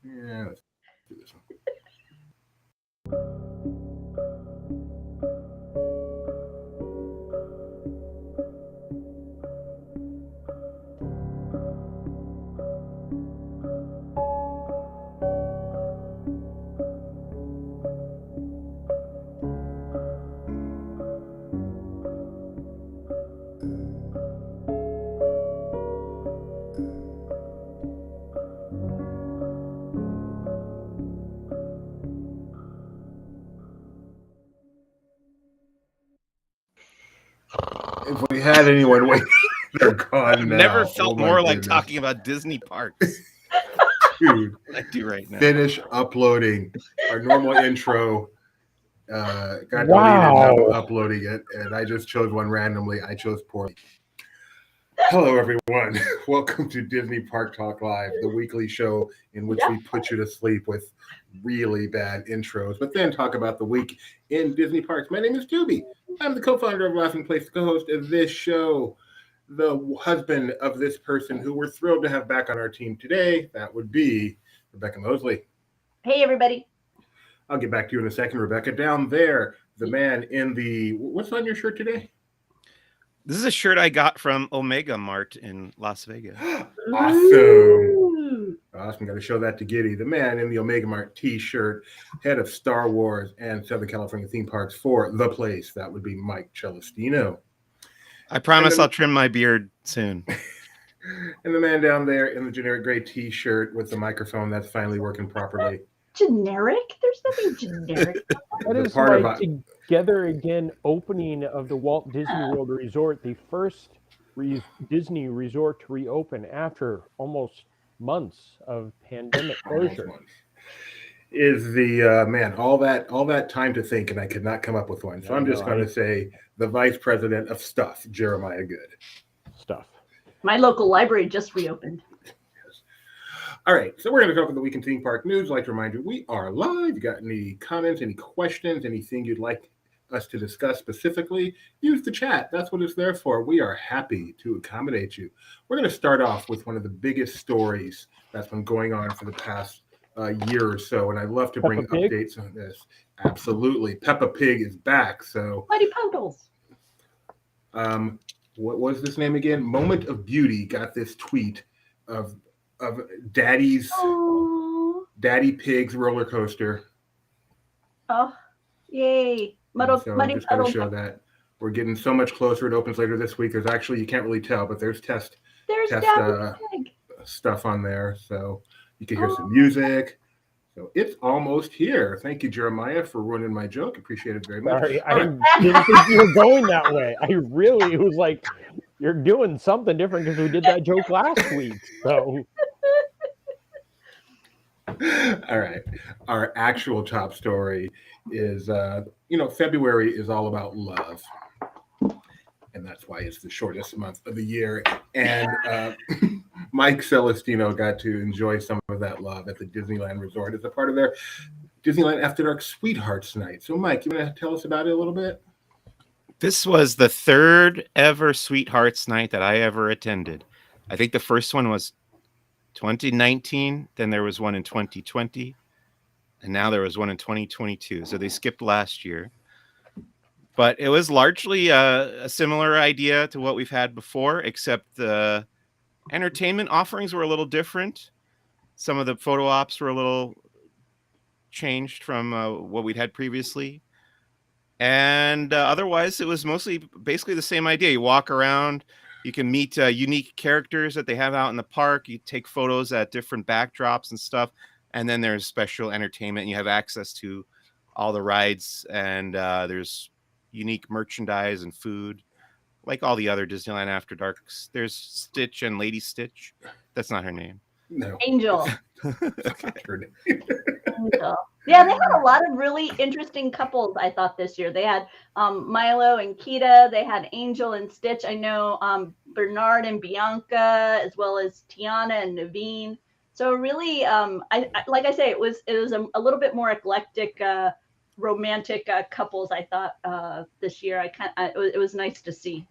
Yeah, let's do this one. If we had anyone waiting, they're gone I've now. never felt Oh my more like goodness. talking about Disney parks Dude, than I do right now. finish uploading our normal intro. Got deleted. Now I'm uploading it, and I just chose one randomly. I chose poorly. Hello, everyone. Welcome to Disney Park Talk Live, the weekly show in which we put you to sleep with really bad intros, but then talk about the week in Disney parks. My name is Doobie. I'm the co-founder of Laughing Place, the co-host of this show, the husband of this person who we're thrilled to have back on our team today. That would be Rebecca Mosley. Hey, everybody. I'll get back to you in a second, Rebecca. Down there, the man in the... What's on your shirt today? This is a shirt I got from Omega Mart in Las Vegas. Awesome. Awesome. Got to show that to Giddy. The man in the Omega Mart t-shirt, head of Star Wars and Southern California theme parks for The Place. That would be Mike Celestino. I promise I'll trim my beard soon. And the man down there in the generic gray t-shirt with the microphone that's finally working properly. Generic? There's nothing generic. That is my Together Again opening of the Walt Disney World Resort, the first Disney resort to reopen after almost months of pandemic closure. Is the man all that time to think, and I could not come up with one. So I'm just going to say the vice president of stuff, Jeremiah Good. Stuff. My local library just reopened. All right, so we're going to talk about the week in theme park news. I'd like to remind you, we are live. You got any comments, any questions, anything you'd like us to discuss specifically, use the chat. That's what it's there for. We are happy to accommodate you. We're going to start off with one of the biggest stories that's been going on for the past year or so, and I'd love to bring updates on this. Absolutely. Peppa Pig is back. So, Mighty Poodles. What was this name again? Moment of Beauty got this tweet of Daddy Pig's roller coaster. Oh, yay. So I'm just going to show that. We're getting so much closer. It opens later this week. There's actually, you can't really tell, but there's test stuff on there. So you can hear some music. So it's almost here. Thank you, Jeremiah, for ruining my joke. Appreciate it very much. Sorry, I didn't think you were going that way. It was like, you're doing something different because we did that joke last week. So... All right. Our actual top story is, February is all about love. And that's why it's the shortest month of the year. And Mike Celestino got to enjoy some of that love at the Disneyland Resort as a part of their Disneyland After Dark Sweethearts Night. So, Mike, you want to tell us about it a little bit? This was the third ever Sweethearts Night that I ever attended. I think the first one was 2019, then there was one in 2020, and now there was one in 2022. So they skipped last year. But it was largely a similar idea to what we've had before, except the entertainment offerings were a little different. Some of the photo ops were a little changed from what we'd had previously. And otherwise, it was mostly basically the same idea. You walk around. You can meet unique characters that they have out in the park. You take photos at different backdrops and stuff. And then there's special entertainment. And you have access to all the rides. And there's unique merchandise and food, like all the other Disneyland After Darks. There's Stitch and Lady Stitch. That's not her name. No. Angel. Okay. Angel. Yeah, they had a lot of really interesting couples, I thought, this year. They had Milo and Kita. They had Angel and Stitch. I know Bernard and Bianca, as well as Tiana and Naveen. So really, like I say, it was a little bit more eclectic, romantic couples, I thought, this year. It was nice to see.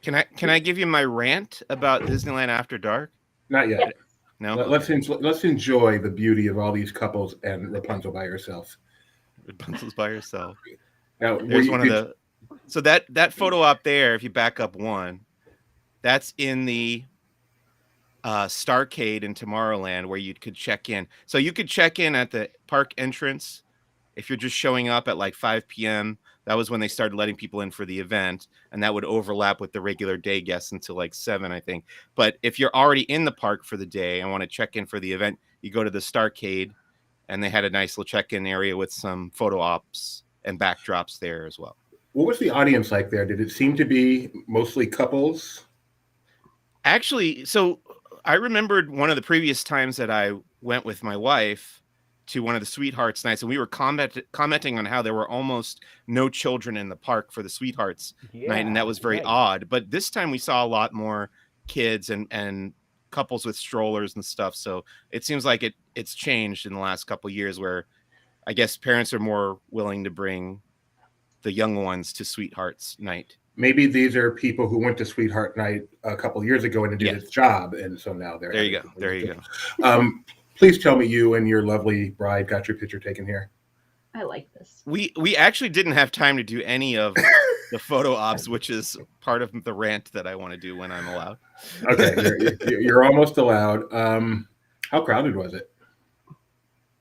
Can I give you my rant about Disneyland After Dark? Not yet. No, Let's enjoy the beauty of all these couples and Rapunzel by herself. Rapunzel's by herself. Now, There's one of the. So that photo up there, if you back up one, that's in the Starcade in Tomorrowland where you could check in. So you could check in at the park entrance if you're just showing up at like 5 p.m. That was when they started letting people in for the event, and that would overlap with the regular day guests until like 7, I think. But if you're already in the park for the day and want to check in for the event, you go to the Starcade, and they had a nice little check-in area with some photo ops and backdrops there as well. What was the audience like there? Did it seem to be mostly couples? Actually, so I remembered one of the previous times that I went with my wife to one of the Sweethearts nights, and we were commenting on how there were almost no children in the park for the Sweethearts night, and that was very odd. But this time we saw a lot more kids and couples with strollers and stuff. So it seems like it's changed in the last couple of years, where I guess parents are more willing to bring the young ones to Sweethearts night. Maybe these are people who went to Sweetheart night a couple years ago and it did its job, and so now they're there you go. Please tell me you and your lovely bride got your picture taken here. I like this. We actually didn't have time to do any of the photo ops, which is part of the rant that I want to do when I'm allowed. Okay, you're almost allowed. How crowded was it?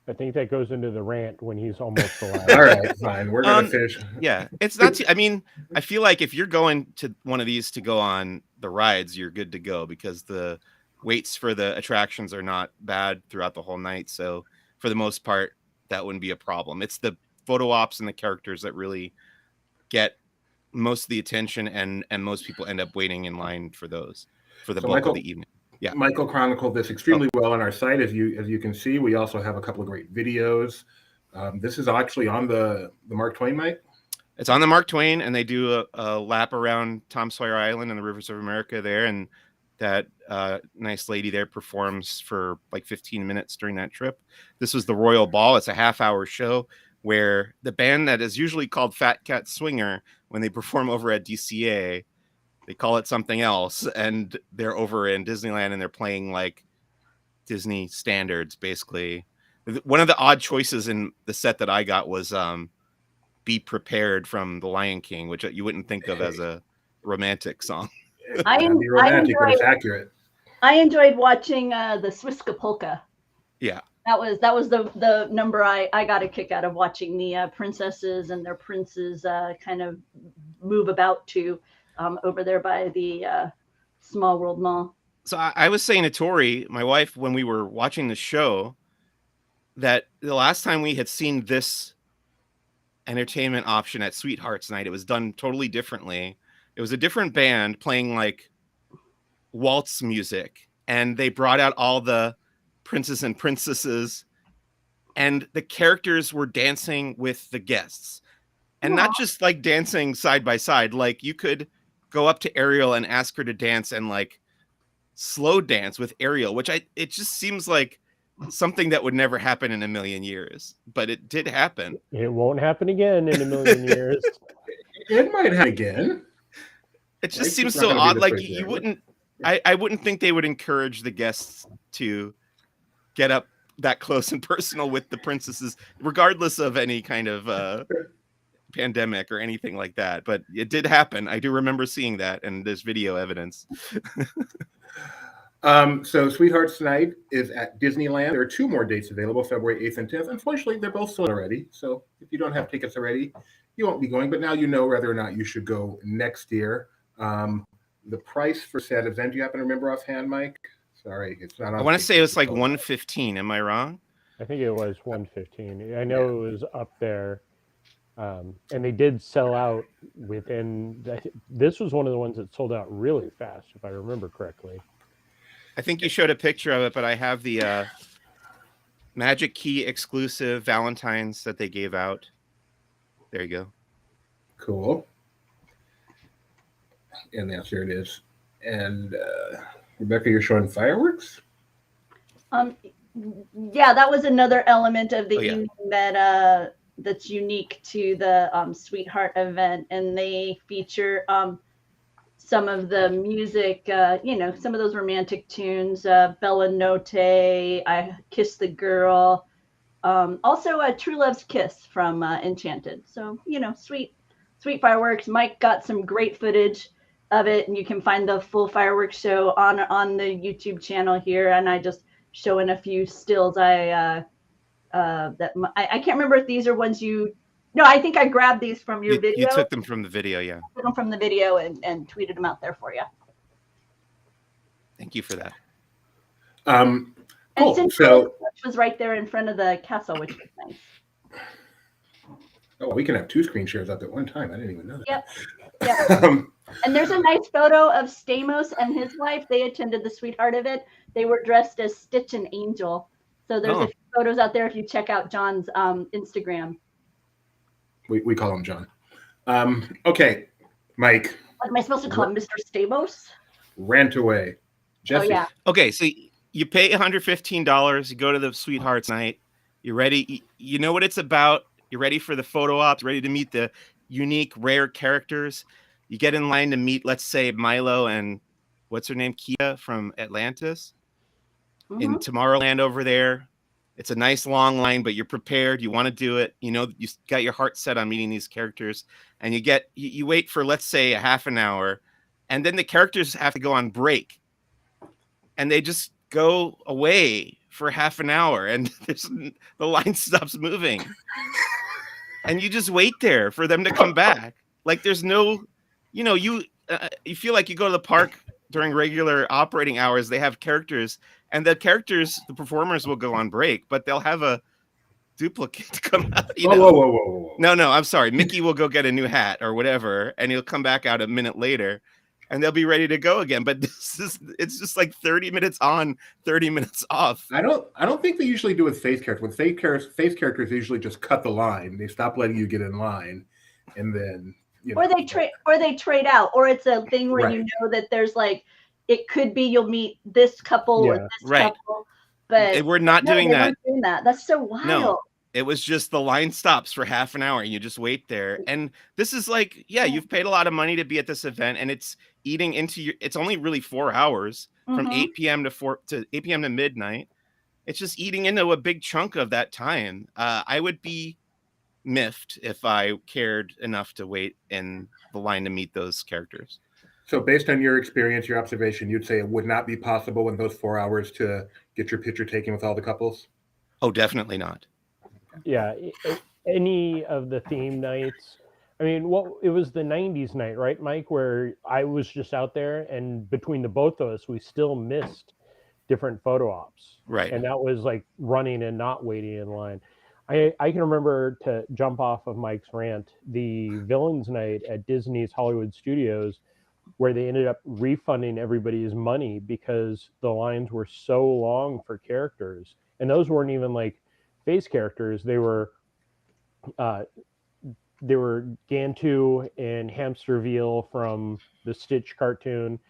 I think that goes into the rant when he's almost allowed. All right, fine. We're going to finish. Yeah, it's not. I mean, I feel like if you're going to one of these to go on the rides, you're good to go because the waits for the attractions are not bad throughout the whole night. So for the most part, that wouldn't be a problem. It's the photo ops and the characters that really get most of the attention, and most people end up waiting in line for those for the bulk of the evening. Yeah, Michael chronicled this extremely well on our site. As you can see, we also have a couple of great videos. This is actually on the Mark Twain night. It's on the Mark Twain, and they do a lap around Tom Sawyer Island and the rivers of America there, and that nice lady there performs for like 15 minutes during that trip. This was the Royal Ball. It's a half-hour show where the band that is usually called Fat Cat Swinger, when they perform over at DCA, they call it something else, and they're over in Disneyland and they're playing like Disney standards, basically. One of the odd choices in the set that I got was Be Prepared from The Lion King, which you wouldn't think of as a romantic song. I enjoyed watching the Swiska Polka. Yeah. That was the number I got a kick out of, watching the princesses and their princes kind of move about to over there by the Small World Mall. So I was saying to Tori, my wife, when we were watching the show, that the last time we had seen this entertainment option at Sweethearts Night, it was done totally differently. It was a different band playing like waltz music, and they brought out all the princes and princesses, and the characters were dancing with the guests, and not just like dancing side by side. Like you could go up to Ariel and ask her to dance and like slow dance with Ariel, which it just seems like something that would never happen in a million years, but it did happen. It won't happen again in a million years. It might happen again. It just seems so odd. Like you wouldn't, I wouldn't think they would encourage the guests to get up that close and personal with the princesses, regardless of any kind of pandemic or anything like that. But it did happen. I do remember seeing that, and there's video evidence. So Sweethearts Night is at Disneyland. There are 2 more dates available, February 8th and 10th. Unfortunately, they're both sold already. So if you don't have tickets already, you won't be going. But now you know whether or not you should go next year. The price for said event, do you happen to remember offhand, Mike? Sorry, it's not on. I want to say it was like $115. Am I wrong? I think it was $115. I know it was up there. And they did sell out within. This was one of the ones that sold out really fast, if I remember correctly. I think you showed a picture of it, but I have the Magic Key exclusive Valentines that they gave out. There you go. Cool. And yes, here it is. And Rebecca, you're showing fireworks? Yeah, that was another element of the evening that that's unique to the Sweetheart event, and they feature some of the music, some of those romantic tunes, Bella Notte, I Kiss the Girl, also True Love's Kiss from Enchanted. So, sweet fireworks. Mike got some great footage of it, and you can find the full fireworks show on the YouTube channel here. And I just showing a few stills. I can't remember if these are ones No, I think I grabbed these from your video. You took them from the video, yeah. Took them from the video and tweeted them out there for you. Thank you for that. And Cool. since So was right there in front of the castle, which was nice. we can have 2 screen shares up at one time. I didn't even know that. Yep. And there's a nice photo of Stamos and his wife. They attended the Sweetheart event. They were dressed as Stitch and Angel. So there's a few photos out there if you check out John's Instagram. We call him John. Okay, Mike. What am I supposed to call him, Mr. Stamos? Rant away. Jesse. Oh, yeah. Okay, so you pay $115. You go to the Sweethearts night. You're ready. You know what it's about. You're ready for the photo ops, ready to meet the unique, rare characters. You get in line to meet, let's say, Milo and what's her name? Kita from Atlantis in Tomorrowland over there. It's a nice long line, but you're prepared. You want to do it. You got your heart set on meeting these characters, and you wait for, let's say, a half an hour, and then the characters have to go on break, and they just go away for half an hour, and the line stops moving, and you just wait there for them to come back. Like there's no, you feel like you go to the park during regular operating hours. They have characters. And the performers will go on break, but they'll have a duplicate come out. Whoa. No, I'm sorry. Mickey will go get a new hat or whatever, and he'll come back out a minute later, and they'll be ready to go again. But it's just like 30 minutes on, 30 minutes off. I don't think they usually do with face characters. With face characters, they usually just cut the line. They stop letting you get in line, and then or they trade out, or it's a thing where you know that there's like. It could be you'll meet this couple or this couple, but we're not doing that. Doing that. That's so wild. No, it was just the line stops for half an hour and you just wait there. And this is like, you've paid a lot of money to be at this event, and it's eating into it's only really 4 hours from 8 p.m. to 8 p.m. to midnight. It's just eating into a big chunk of that time. I would be miffed if I cared enough to wait in the line to meet those characters. So based on your experience, your observation, you'd say it would not be possible in those 4 hours to get your picture taken with all the couples? Oh, definitely not. Yeah, any of the theme nights. I mean, it was the 90s night, right, Mike, where I was just out there, and between the both of us, we still missed different photo ops. Right. And that was like running and not waiting in line. I can remember, to jump off of Mike's rant, the Villains Night at Disney's Hollywood Studios, where they ended up refunding everybody's money because the lines were so long for characters. And those weren't even like face characters. They were Gantu and Hamsterville from the Stitch cartoon.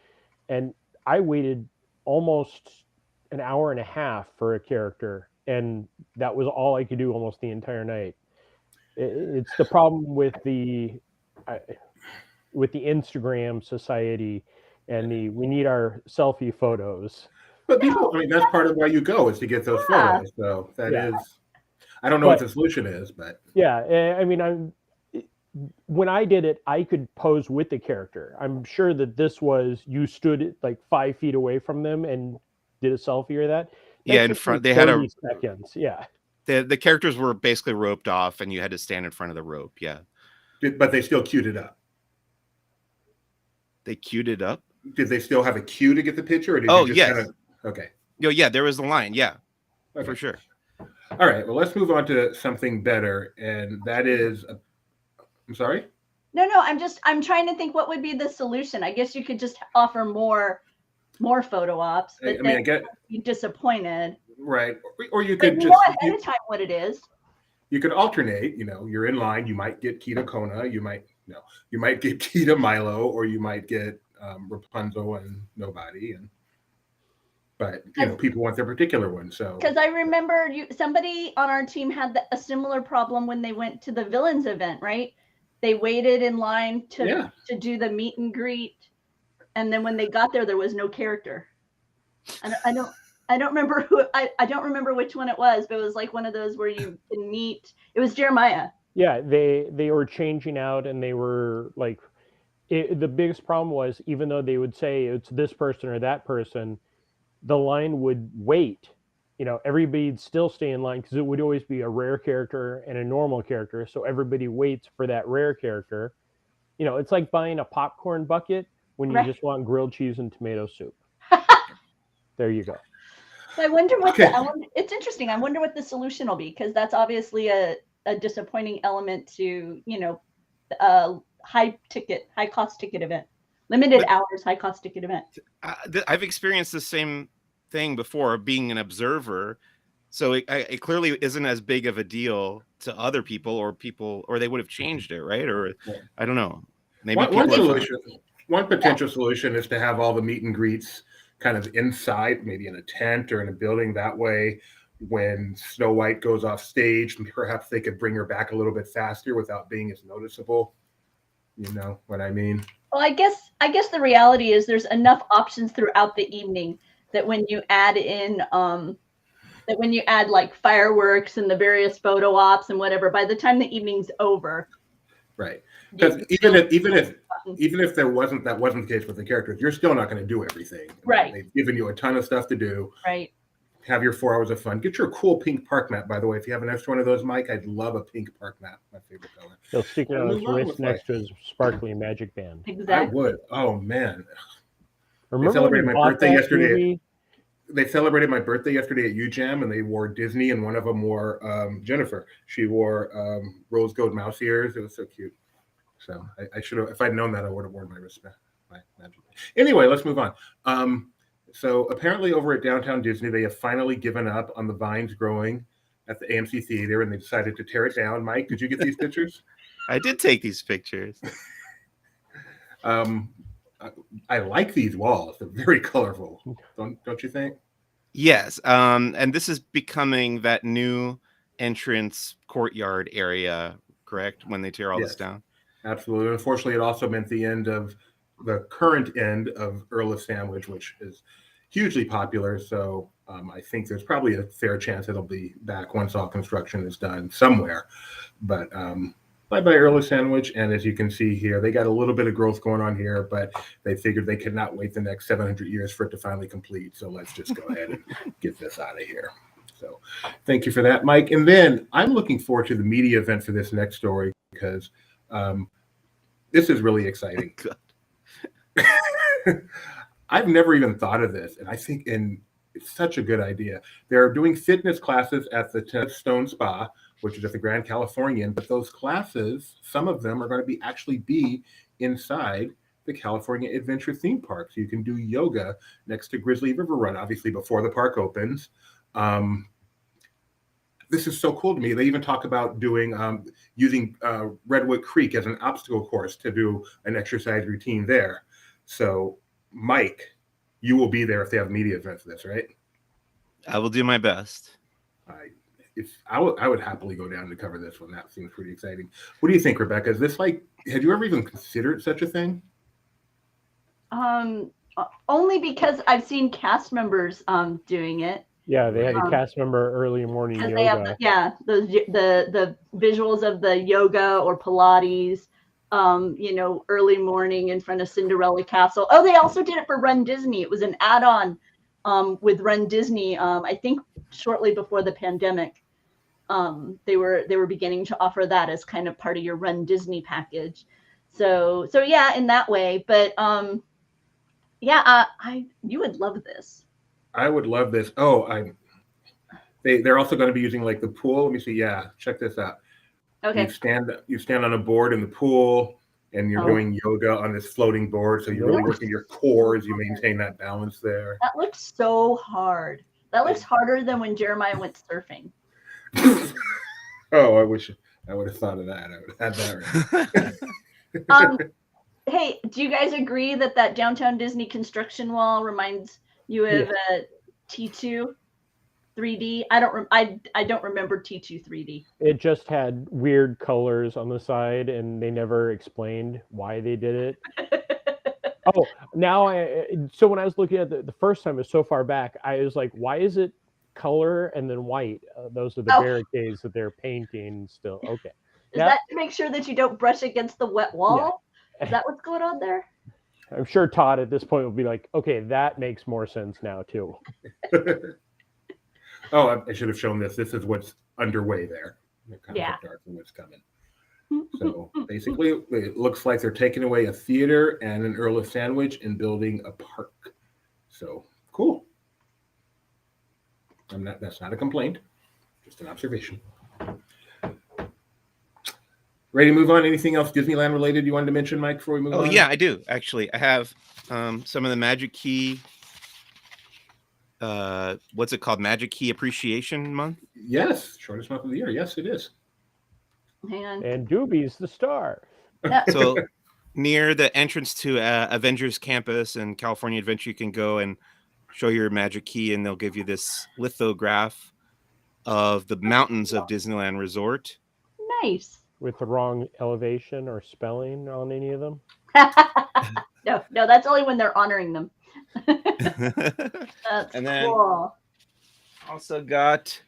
And I waited almost an hour and a half for a character. And that was all I could do almost the entire night. It's the problem with the Instagram society and we need our selfie photos. But people, that's part of why you go, is to get those photos. So that is, I don't know what the solution is, but. Yeah, I mean, when I did it, I could pose with the character. I'm sure that this was, you stood like 5 feet away from them and did a selfie or that. In front, they had seconds. Yeah. The characters were basically roped off and you had to stand in front of the rope. Yeah. But they still queued it up. They queued it up? Did they still have a queue to get the picture? Or did you just okay. Yeah, there was the line. Yeah, okay. For sure. All right. Well, let's move on to something better. And that is, I'm sorry? No, I'm trying to think what would be the solution. I guess you could just offer more photo ops, but I get you disappointed. Right. Or you could just know ahead of time what it is. You could alternate, you're in line, you might get Kita Kona, you might get Kita Milo, or you might get Rapunzel and nobody, but people want their particular one. So because I remember somebody on our team had a similar problem when they went to the Villains event, right? They waited in line to do the meet and greet, and then when they got there was no character. I don't remember who I don't remember which one it was, but it was like one of those where you can meet. It was Jeremiah. Yeah, they were changing out, and they were like, the biggest problem was, even though they would say it's this person or that person, the line would wait. Everybody'd still stay in line because it would always be a rare character and a normal character. So everybody waits for that rare character. It's like buying a popcorn bucket when you just want grilled cheese and tomato soup. There you go. So I wonder it's interesting. I wonder what the solution will be, because that's obviously a disappointing element to, high cost ticket event, limited hours, high cost ticket event. I've experienced the same thing before, being an observer. So it clearly isn't as big of a deal to other people, or they would have changed it, right? Or I don't know. Maybe one potential solution is to have all the meet and greets kind of inside, maybe in a tent or in a building. That way, when Snow White goes off stage, perhaps they could bring her back a little bit faster without being as noticeable. You know what I mean? Well, I guess the reality is there's enough options throughout the evening that when you add in like fireworks and the various photo ops and whatever, by the time the evening's over. Right. Because even if that wasn't the case with the characters, you're still not going to do everything. Right. They've given you a ton of stuff to do. Right. Have your 4 hours of fun. Get your cool pink park map, by the way. If you have an extra one of those, Mike, I'd love a pink park map. My favorite color. He'll stick it on his wrist next to his sparkly magic band. Exactly. I would. Oh man. Remember they celebrated my birthday yesterday. Movie? They celebrated my birthday yesterday at UJAM, and they wore Disney, and one of them wore Jennifer. She wore rose gold mouse ears. It was so cute. So I should have, if I'd known that, I would have worn my wristband. Anyway, let's move on. So apparently over at Downtown Disney, they have finally given up on the vines growing at the AMC Theater, and they decided to tear it down. Mike, did you get these pictures? I did take these pictures. I like these walls. They're very colorful. Don't you think? Yes. And this is becoming that new entrance courtyard area, correct? When they tear all this down? Absolutely. Unfortunately, it also meant the end of the current end of Earl of Sandwich, which is hugely popular. So I think there's probably a fair chance it'll be back once all construction is done somewhere. But bye-bye Earl of Sandwich. And as you can see here, they got a little bit of growth going on here, but they figured they could not wait the next 700 years for it to finally complete. So let's just go ahead and get this out of here. So thank you for that, Mike. And then I'm looking forward to the media event for this next story, because this is really exciting. I've never even thought of this, and I think it's such a good idea. They're doing fitness classes at the Stone Spa, which is at the Grand Californian, but those classes, some of them are going to actually be inside the California Adventure theme park. So you can do yoga next to Grizzly River Run, obviously before the park opens. This is so cool to me. They even talk about doing using Redwood Creek as an obstacle course to do an exercise routine there. So, Mike, you will be there if they have a media event for this, right? I will do my best. I would happily go down to cover this one. That seems pretty exciting. What do you think, Rebecca? Is this like, had you ever even considered such a thing? Only because I've seen cast members doing it. Yeah, they had a cast member early morning yoga. They have, the visuals of the yoga or Pilates, early morning in front of Cinderella Castle. Oh, they also did it for Run Disney. It was an add-on with Run Disney. I think shortly before the pandemic, they were beginning to offer that as kind of part of your Run Disney package. So yeah, in that way. But you would love this. I would love this. Oh, they're also going to be using like the pool. Let me see. Yeah, check this out. Okay. You stand on a board in the pool, and you're doing yoga on this floating board. So you're really working your core as you maintain that balance there. That looks so hard. That looks harder than when Jeremiah went surfing. Oh, I wish I would have thought of that. I would have had that right. Hey, do you guys agree that Downtown Disney construction wall reminds you of T2 3D? I don't remember T2 3D. It just had weird colors on the side, and they never explained why they did it. Oh, now so when I was looking at the first time, it was so far back, I was like, why is it color and then white? Those are the barricades that they're painting still. Okay. Is that to make sure that you don't brush against the wet wall? Yeah. Is that what's going on there? I'm sure Todd at this point will be like, okay, that makes more sense now too. Oh, I should have shown this. This is what's underway there. The concept art and what's coming. So basically, it looks like they're taking away a theater and an Earl of Sandwich and building a park. So cool. That's not a complaint, just an observation. Ready to move on? Anything else Disneyland related you wanted to mention, Mike, before we move on? Oh, yeah, I do. Actually, I have some of the Magic Key. What's it called? Magic Key Appreciation Month? Yes, shortest month of the year. Yes, it is. Hang on. And Doobie's the star. So near the entrance to Avengers Campus and California Adventure, you can go and show your Magic Key, and they'll give you this lithograph of the mountains of Disneyland Resort. Nice. With the wrong elevation or spelling on any of them? No, that's only when they're honoring them. That's and then cool. Also got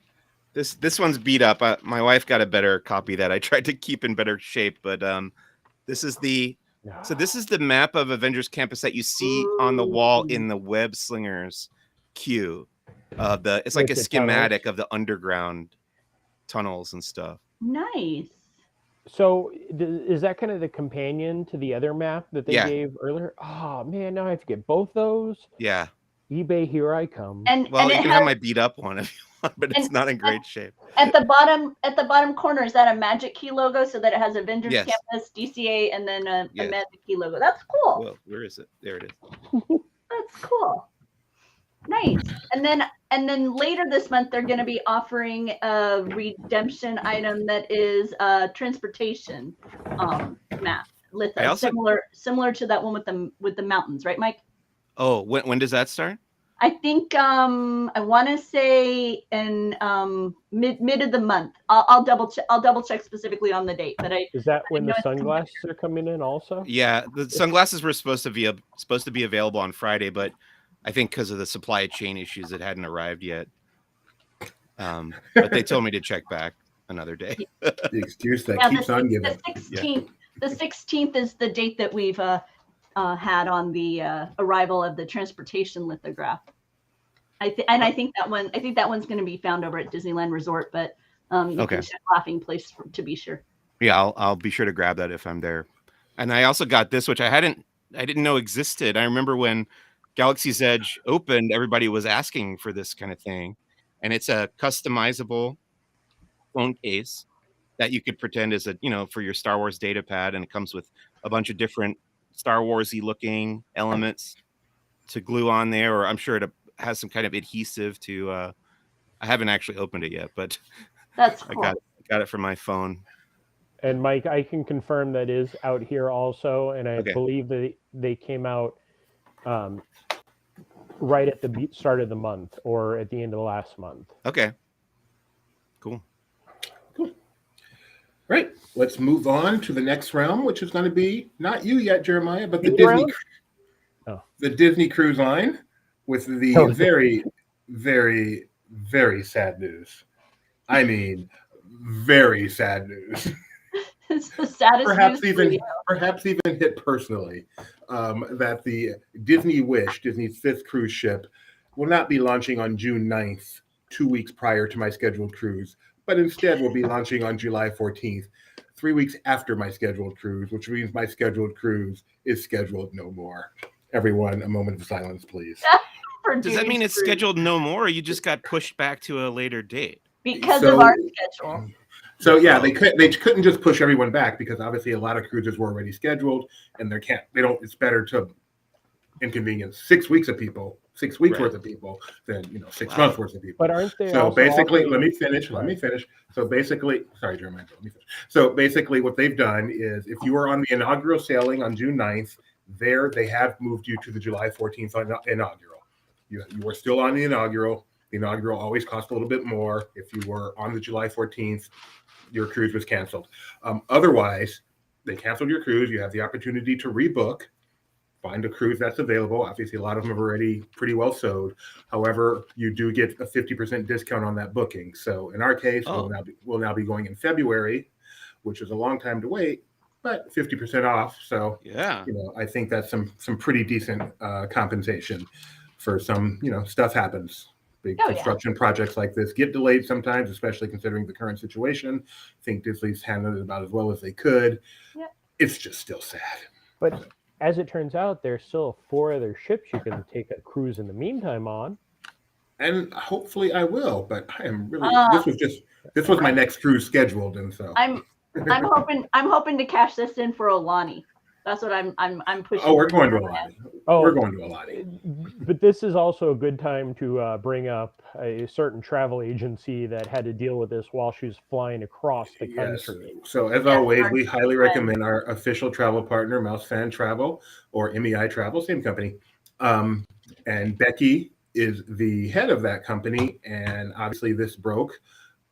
this one's beat up. My wife got a better copy that I tried to keep in better shape, but this is the map of Avengers Campus that you see on the wall in the Web Slingers queue. It's like a schematic of the underground tunnels and stuff. Nice. So is that kind of the companion to the other map that they gave earlier? Oh man, now I have to get both those. Yeah. eBay, here I come. And you can have my beat up one if you want, but it's not in great shape. At the bottom corner, is that a Magic Key logo so that it has Avengers Campus, DCA, and then a Magic Key logo? That's cool. Well, where is it? There it is. That's cool. Nice. And then later this month they're going to be offering a redemption item that is a transportation map. Similar to that one with the mountains, right, Mike? Oh, when does that start? I think I want to say in mid of the month. I'll double check specifically on the date. But is that when the sunglasses are coming in also? Yeah, the sunglasses were supposed to be available on Friday, but I think because of the supply chain issues, it hadn't arrived yet. But they told me to check back another day. The excuse that keeps on giving. The 16th is the date that we've had on the arrival of the transportation lithograph. I think that one's going to be found over at Disneyland Resort, but you can check Laughing Place to be sure. Yeah, I'll be sure to grab that if I'm there. And I also got this, which I didn't know existed. I remember when Galaxy's Edge opened, everybody was asking for this kind of thing, and it's a customizable phone case that you could pretend is for your Star Wars data pad, and it comes with a bunch of different Star Warsy looking elements to glue on there, or I'm sure it has some kind of adhesive to. I haven't actually opened it yet, but that's cool. I got it from my phone. And Mike, I can confirm that is out here also, and I believe that they came out right at the start of the month or at the end of the last month. Okay. Cool. Right. Let's move on to the next realm, which is going to be not you yet, Jeremiah, but the Disney Cruise Line with the very, very, very sad news. I mean, very sad news. It's the saddest perhaps even hit personally, that the Disney Wish, Disney's fifth cruise ship, will not be launching on June 9th, 2 weeks prior to my scheduled cruise, but instead will be launching on July 14th, 3 weeks after my scheduled cruise, which means my scheduled cruise is scheduled no more. Everyone, a moment of silence, please. Does that mean it's scheduled no more, or you just got pushed back to a later date? Because of our schedule. So yeah, they couldn't just push everyone back because obviously a lot of cruises were already scheduled, and it's better to inconvenience 6 weeks of people, 6 weeks worth of people than 6 months worth of people. But aren't they? So basically, let me finish. So basically, sorry, Jeremiah, let me finish. So basically, what they've done is, if you are on the inaugural sailing on June 9th, they have moved you to the July 14th inaugural. You are still on the inaugural. The inaugural always cost a little bit more. If you were on the July 14th, your cruise was canceled. Otherwise, they canceled your cruise. You have the opportunity to rebook find a cruise that's available. Obviously, a lot of them are already pretty well sold. However, you do get a 50% discount on that booking. So in our case, we'll now be going in February, which is a long time to wait, but 50% off. So Yeah. I think that's some pretty decent compensation for some, stuff happens. Big construction projects like this get delayed sometimes, especially considering the current situation. I think Disney's handled it about as well as they could. Yeah. It's just still sad. But as it turns out, there's still 4 other ships you can take a cruise in the meantime on. And hopefully I will, but I am really this was my next cruise scheduled, and so I'm hoping to cash this in for Olani. That's what I'm pushing. Oh, we're going to Olani. We're going to Olani. But this is also a good time to bring up a certain travel agency that had to deal with this while she was flying across the country. Yes. So as always, we highly recommend our official travel partner, Mouse Fan Travel, or MEI Travel, same company. And Becky is the head of that company, and obviously this broke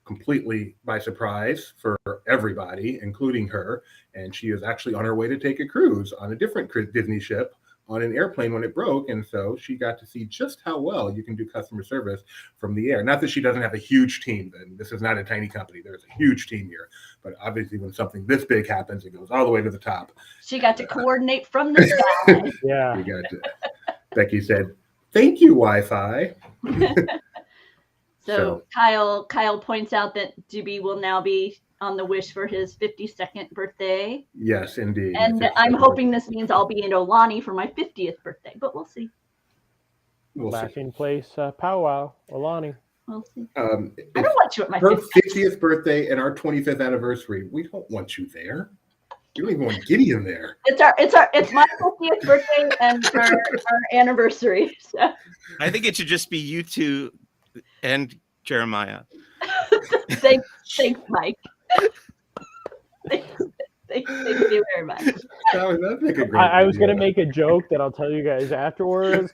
completely by surprise for everybody, including her. And she is actually on her way to take a cruise on a different Disney ship on an airplane when it broke. And so she got to see just how well you can do customer service from the air. Not that she doesn't have a huge team. And this is not a tiny company. There's a huge team here. But obviously when something this big happens, it goes all the way to the top. She got to coordinate from the sky. Yeah. Becky said, "Thank you, Wi-Fi." So Kyle points out that Doobie will now be on the wish for his 52nd birthday. Yes, indeed. And I'm hoping this means I'll be in Olani for my 50th birthday, but we'll see. Laughing Place powwow, Olani. We'll see. I don't want you at my her 50th birthday and our 25th anniversary. We don't want you there. You don't even want Gideon there. It's my 50th birthday and our anniversary. So. I think it should just be you two and Jeremiah. Thanks, Mike. Thank you very much. I was going to make a joke that I'll tell you guys afterwards.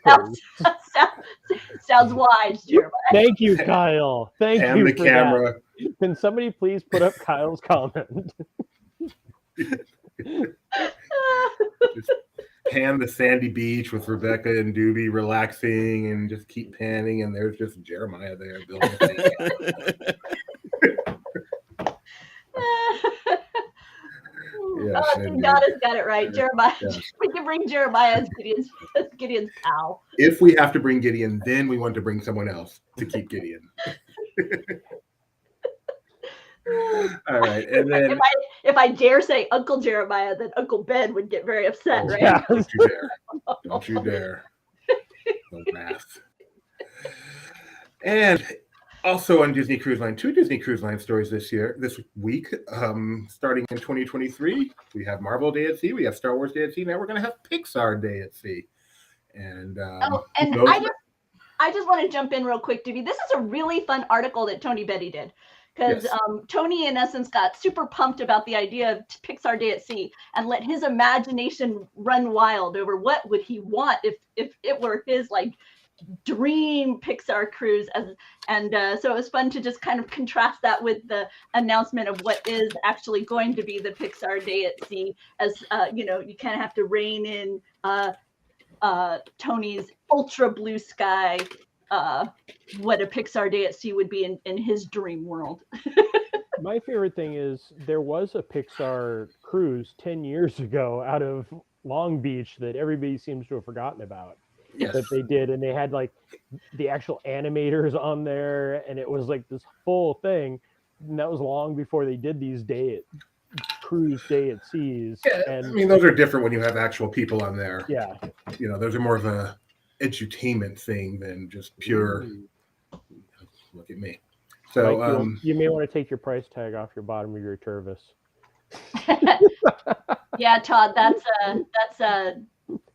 Sounds wise, Jeremiah. Thank you, Kyle. Thank you the for camera. That. Can somebody please put up Kyle's comment? Just pan the sandy beach with Rebecca and Doobie relaxing, and just keep panning, and there's just Jeremiah there building a God has got it right. Jeremiah. Yes. We can bring Jeremiah as Gideon's pal. If we have to bring Gideon, then we want to bring someone else to keep Gideon. All right, and then if I dare say Uncle Jeremiah, then Uncle Ben would get very upset, right? Yeah. Don't you dare! Don't you dare! No wrath. And also on Disney Cruise Line, 2 Disney Cruise Line stories this week. Starting in 2023, we have Marvel Day at Sea, we have Star Wars Day at Sea. Now we're going to have Pixar Day at Sea. And I just want to jump in real quick, Doobie. This is a really fun article that Tony Betty did. Because Tony, in essence, got super pumped about the idea of Pixar Day at Sea and let his imagination run wild over what would he want if it were his dream Pixar cruise. So it was fun to just kind of contrast that with the announcement of what is actually going to be the Pixar Day at Sea. As you kind of have to rein in Tony's ultra blue sky. What a Pixar Day at Sea would be in his dream world. My favorite thing is there was a Pixar cruise 10 years ago out of Long Beach that everybody seems to have forgotten about. Yes. That they did, and they had the actual animators on there, and it was this full thing. And that was long before they did these cruise Day at Seas. Yeah, and those are different when you have actual people on there. Yeah. Those are more of a edutainment thing than just pure look at me. So Mike, you may want to take your price tag off your bottom of your Tervis. Yeah, Todd, that's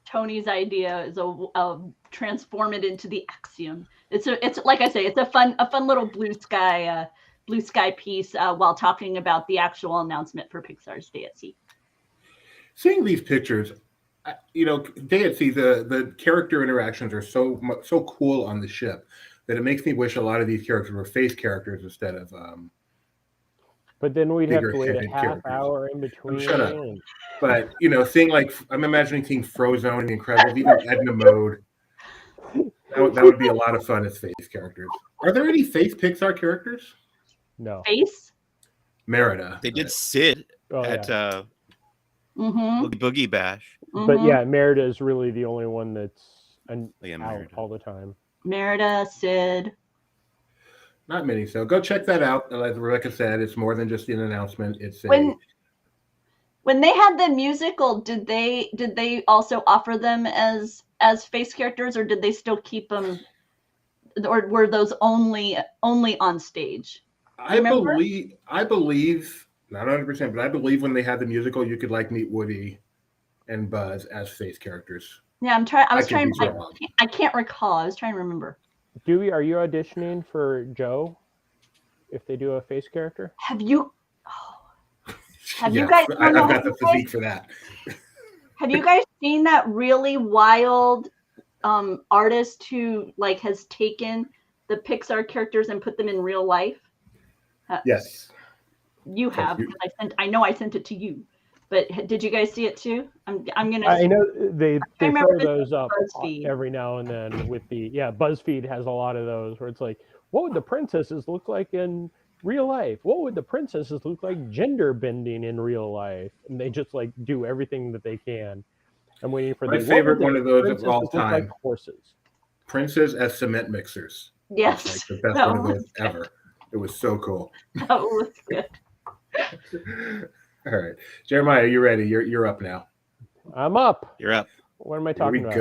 Tony's idea is a transform it into the Axiom. It's like I say, it's a fun little blue sky piece while talking about the actual announcement for Pixar's Day at Sea. Seeing these pictures, Day at Sea, the character interactions are so cool on the ship that it makes me wish a lot of these characters were face characters instead of But then we'd have to wait a bigger-headed half characters. hour in between. shut up. and- But seeing I'm imagining seeing Frozone and the Incredibles, even Edna Mode. That would be a lot of fun as face characters. Are there any face Pixar characters? No. Face. Merida. They did Sid Oh, at yeah. Mm-hmm. Boogie Bash. But yeah, Merida is really the only one that's out Merida. all the time. Merida, Sid. Not many. So go check that out. As Rebecca said, it's more than just an announcement. It's When they had the musical, did they also offer them as face characters, or did they still keep them, or were those only on stage? I believe not 100%, but I believe when they had the musical, you could meet Woody and Buzz as face characters. Yeah, I can't recall. I was trying to remember. Dewey, are you auditioning for Joe if they do a face character? Have you Yes, guys? I've got the physique for that. Have you guys seen that really wild artist who has taken the Pixar characters and put them in real life? Yes. You have. I know I sent it to you. But did you guys see it too? I'm gonna. I know they throw those up BuzzFeed. every now and then with BuzzFeed has a lot of those where it's like, what would the princesses look like in real life? What would the princesses look like gender bending in real life? And they just do everything that they can. I'm waiting for my favorite one of those of all time. Like horses. Princes as cement mixers. Yes. The best one of those ever. It was so cool. That was good. All right, Jeremiah, you ready? You're up now. I'm up. You're up. What am I talking about?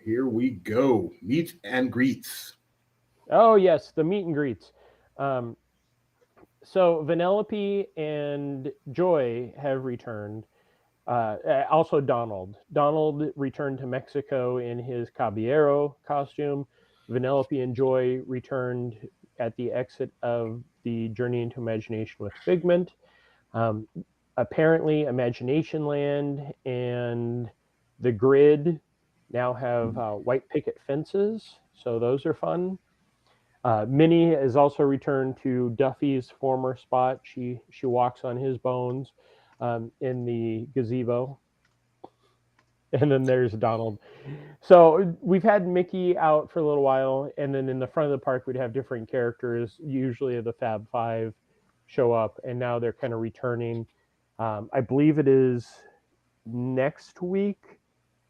Here we go. Meet and greets. Oh yes, the meet and greets. So Vanellope and Joy have returned. Also Donald. Donald returned to Mexico in his Caballero costume. Vanellope and Joy returned at the exit of the Journey into Imagination with Figment. Apparently, Imagination Land and the Grid now have white picket fences, so those are fun. Minnie has also returned to Duffy's former spot. She walks on his bones in the gazebo. And then there's Donald. So we've had Mickey out for a little while, and then in the front of the park we'd have different characters. Usually the Fab Five show up, and now they're kind of returning. I believe it is next week.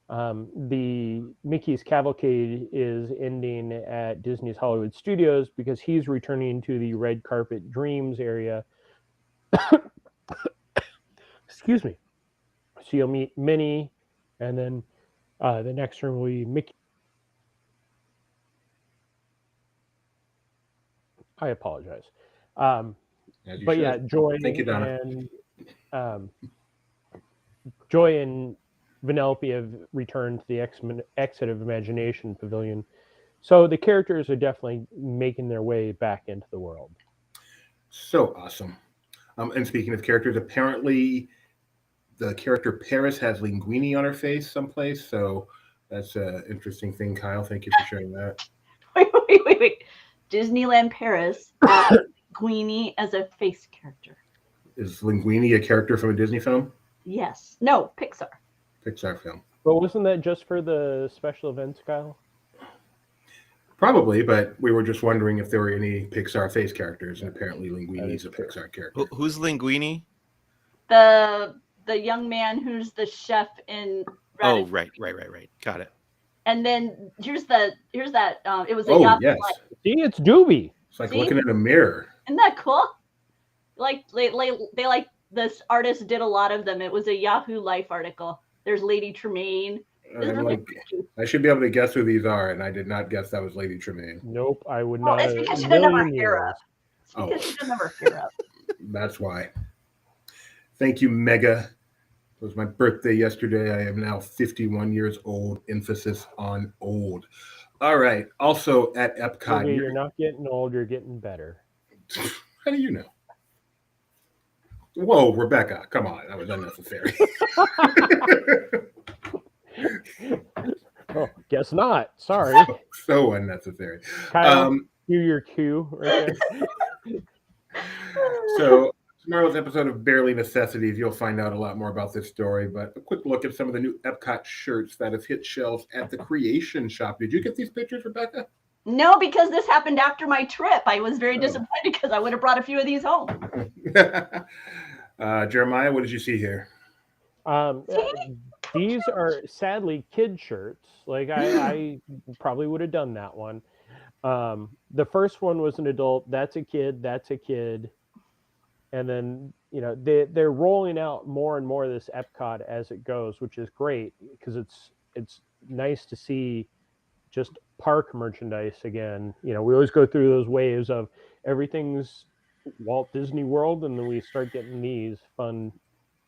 The Mickey's Cavalcade is ending at Disney's Hollywood Studios because he's returning to the Red Carpet Dreams area. Excuse me. So you'll meet Minnie, and then the next room will be Mickey. I apologize. But yeah, Joy Thank you, Donna. and Joy and Vanellope have returned to the Exit of Imagination Pavilion. So the characters are definitely making their way back into the world. So awesome. And speaking of characters, apparently the character Paris has linguini on her face someplace. So that's an interesting thing, Kyle. Thank you for sharing that. Wait. Disneyland Paris has linguini as a face character. Is linguini a character from a Disney film? Yes. No, Pixar. Pixar film. But wasn't that just for the special events, Kyle? Probably, but we were just wondering if there were any Pixar face characters, and apparently Linguini is a Pixar character. Who's Linguini? The young man who's the chef in Ratatouille. Oh, right. Got it. And then here's that. It was a Oh, yes. See, it's Doobie. It's like looking in a mirror. Isn't that cool? They this artist did a lot of them. It was a Yahoo Life article. There's Lady Tremaine. I should be able to guess who these are, and I did not guess that was Lady Tremaine. Nope, I would not. It's because she doesn't have her hair up. That's why. Thank you, Mega. It was my birthday yesterday. I am now 51 years old. Emphasis on old. All right. Also at Epcot. Okay, you're not getting old. You're getting better. How do you know? Whoa, Rebecca. Come on. That was unnecessary. Oh, guess not. Sorry. So unnecessary. Kyle, do your cue right there. So Tomorrow's episode of Barely Necessities, you'll find out a lot more about this story, but a quick look at some of the new Epcot shirts that have hit shelves at the Creation Shop. Did you get these pictures, Rebecca? No, because this happened after my trip. I was very disappointed because I would have brought a few of these home. Jeremiah, what did you see here? These are sadly kid shirts. Like I probably would have done that one. The first one was an adult. That's a kid. That's a kid. And then, you know, they're rolling out more and more of this Epcot as it goes, which is great because it's nice to see just park merchandise again. You know, we always go through those waves of everything's Walt Disney World, and then we start getting these fun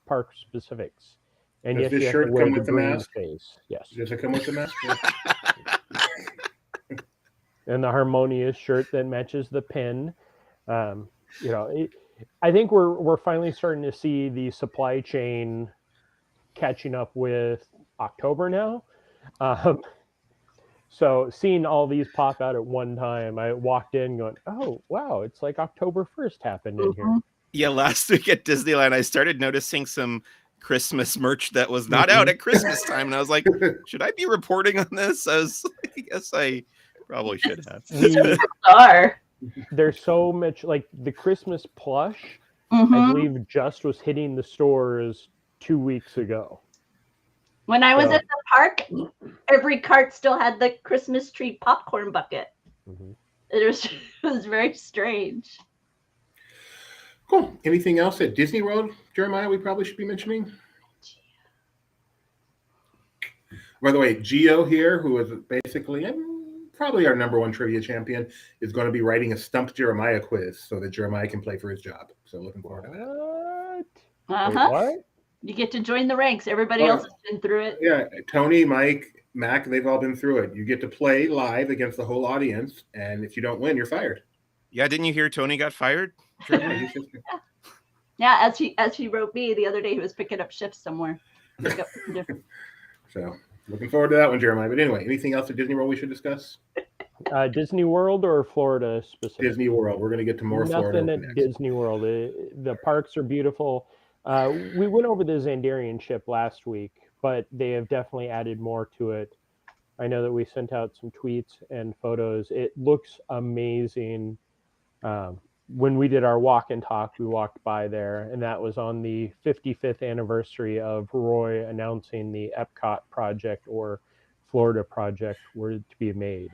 park specifics. And Does yes, this shirt come with the mask? Face. Yes. Does it come with the mask? And the harmonious shirt that matches the pin. You know, I think we're finally starting to see the supply chain catching up with October now. So seeing all these pop out at one time, I walked in going, oh, wow, it's like October 1st happened in here. Yeah, last week at Disneyland, I started noticing some Christmas merch that was not out at Christmas time. And I was like, should I be reporting on this? I guess I probably should have. There's so much, like the Christmas plush, Mm-hmm. I believe just was hitting the stores 2 weeks ago. When I was at the park, every cart still had the Christmas tree popcorn bucket. Mm-hmm. It was very strange. Cool. Anything else at Disney World, Jeremiah, we probably should be mentioning? By the way, Gio here, who is basically probably our number one trivia champion, is going to be writing a Stump Jeremiah quiz so that Jeremiah can play for his job. So looking forward to that. Uh-huh. Wait, what? You get to join the ranks. Everybody else has been through it. Yeah, Tony, Mike, Mac, they've all been through it. You get to play live against the whole audience, and if you don't win, you're fired. Yeah, didn't you hear Tony got fired? Yeah, as he wrote me the other day, he was picking up shifts somewhere. So looking forward to that one, Jeremiah. But anyway, anything else at Disney World we should discuss? Disney World or Florida specific? Disney World. We're going to get to more Florida Nothing at next. Disney World. The parks are beautiful. We went over the Xandarian ship last week, but they have definitely added more to it. I know that we sent out some tweets and photos. It looks amazing. When we did our walk and talk, we walked by there, and that was on the 55th anniversary of Roy announcing the Epcot project or Florida project were to be made.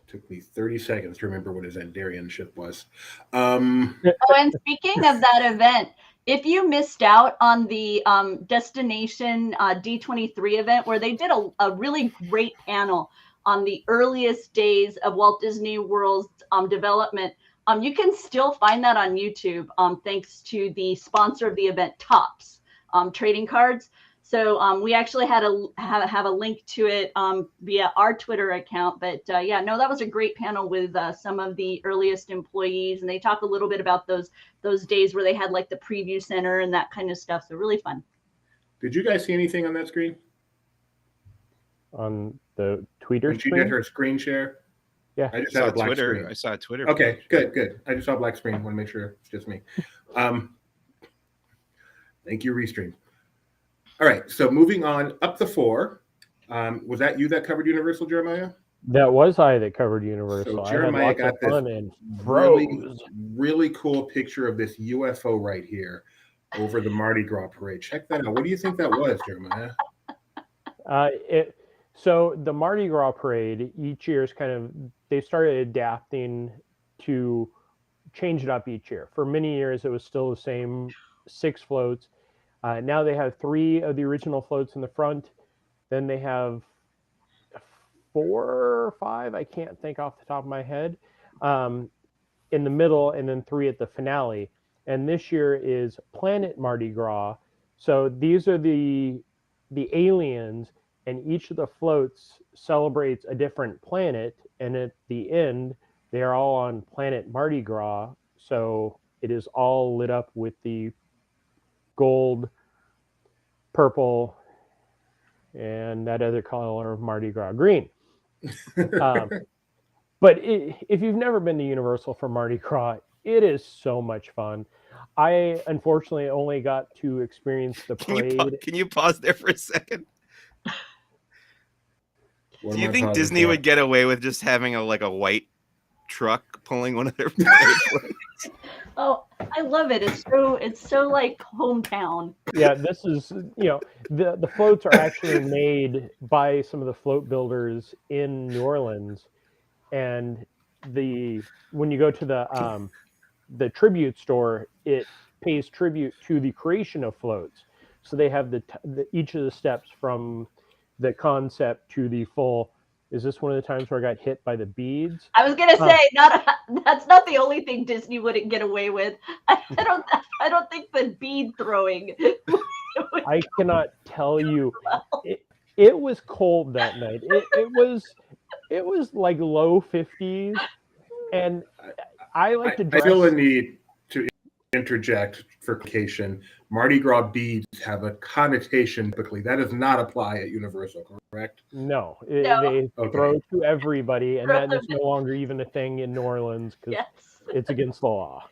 Took me 30 seconds to remember what his Xandarian ship was. Oh, and speaking of that event, if you missed out on the Destination D23 event where they did a really great panel on the earliest days of Walt Disney World's development, you can still find that on YouTube thanks to the sponsor of the event, Topps Trading Cards. So we actually had have a link to it via our Twitter account. But yeah, no, that was a great panel with some of the earliest employees, and they talk a little bit about those days where they had like the preview center and that kind of stuff. So really fun. Did you guys see anything on that screen? On the Twitter When she screen? did her screen share? Yeah. I just saw a black Twitter. screen. I saw Twitter. Okay, good. I just saw a black screen. Want to make sure it's just me. Thank you, Restream. All right, so moving on up the 4. Was that you that covered Universal, Jeremiah? That was I that covered Universal. So Jeremiah I had got lots of fun this and really cool picture of this UFO right here over the Mardi Gras parade. Check that out. What do you think that was, Jeremiah? So the Mardi Gras parade each year is they started adapting to change it up each year. For many years, it was still the same 6 floats. Now they have 3 of the original floats in the front. Then they have 4 or 5, I can't think off the top of my head, in the middle, and then 3 at the finale. And this year is Planet Mardi Gras. So these are the aliens, and each of the floats celebrates a different planet. And at the end, they are all on Planet Mardi Gras. So it is all lit up with the gold, purple, and that other color of Mardi Gras green. But if you've never been to Universal for Mardi Gras, it is so much fun. I unfortunately only got to experience the parade. Can you pause there for a second? What Do am you I think pausing Disney for? would get away with just having a white truck pulling one of their parade floats? Oh, I love it. It's so like hometown. Yeah, this is the floats are actually made by some of the float builders in New Orleans, and when you go to the tribute store, it pays tribute to the creation of floats. So they have each of the steps from the concept to the full. Is this one of the times where I got hit by the beads? I was gonna say that's not the only thing Disney wouldn't get away with. I don't think the bead throwing. I cannot tell you. It was cold that night. It was like low 50s, and I like to dress. I feel a need to interject for clarification. Mardi Gras beads have a connotation typically. That does not apply at Universal, correct? No, No. they Okay. throw to everybody, and Throw that them is no longer even a thing in New Orleans because Yes. it's against the law.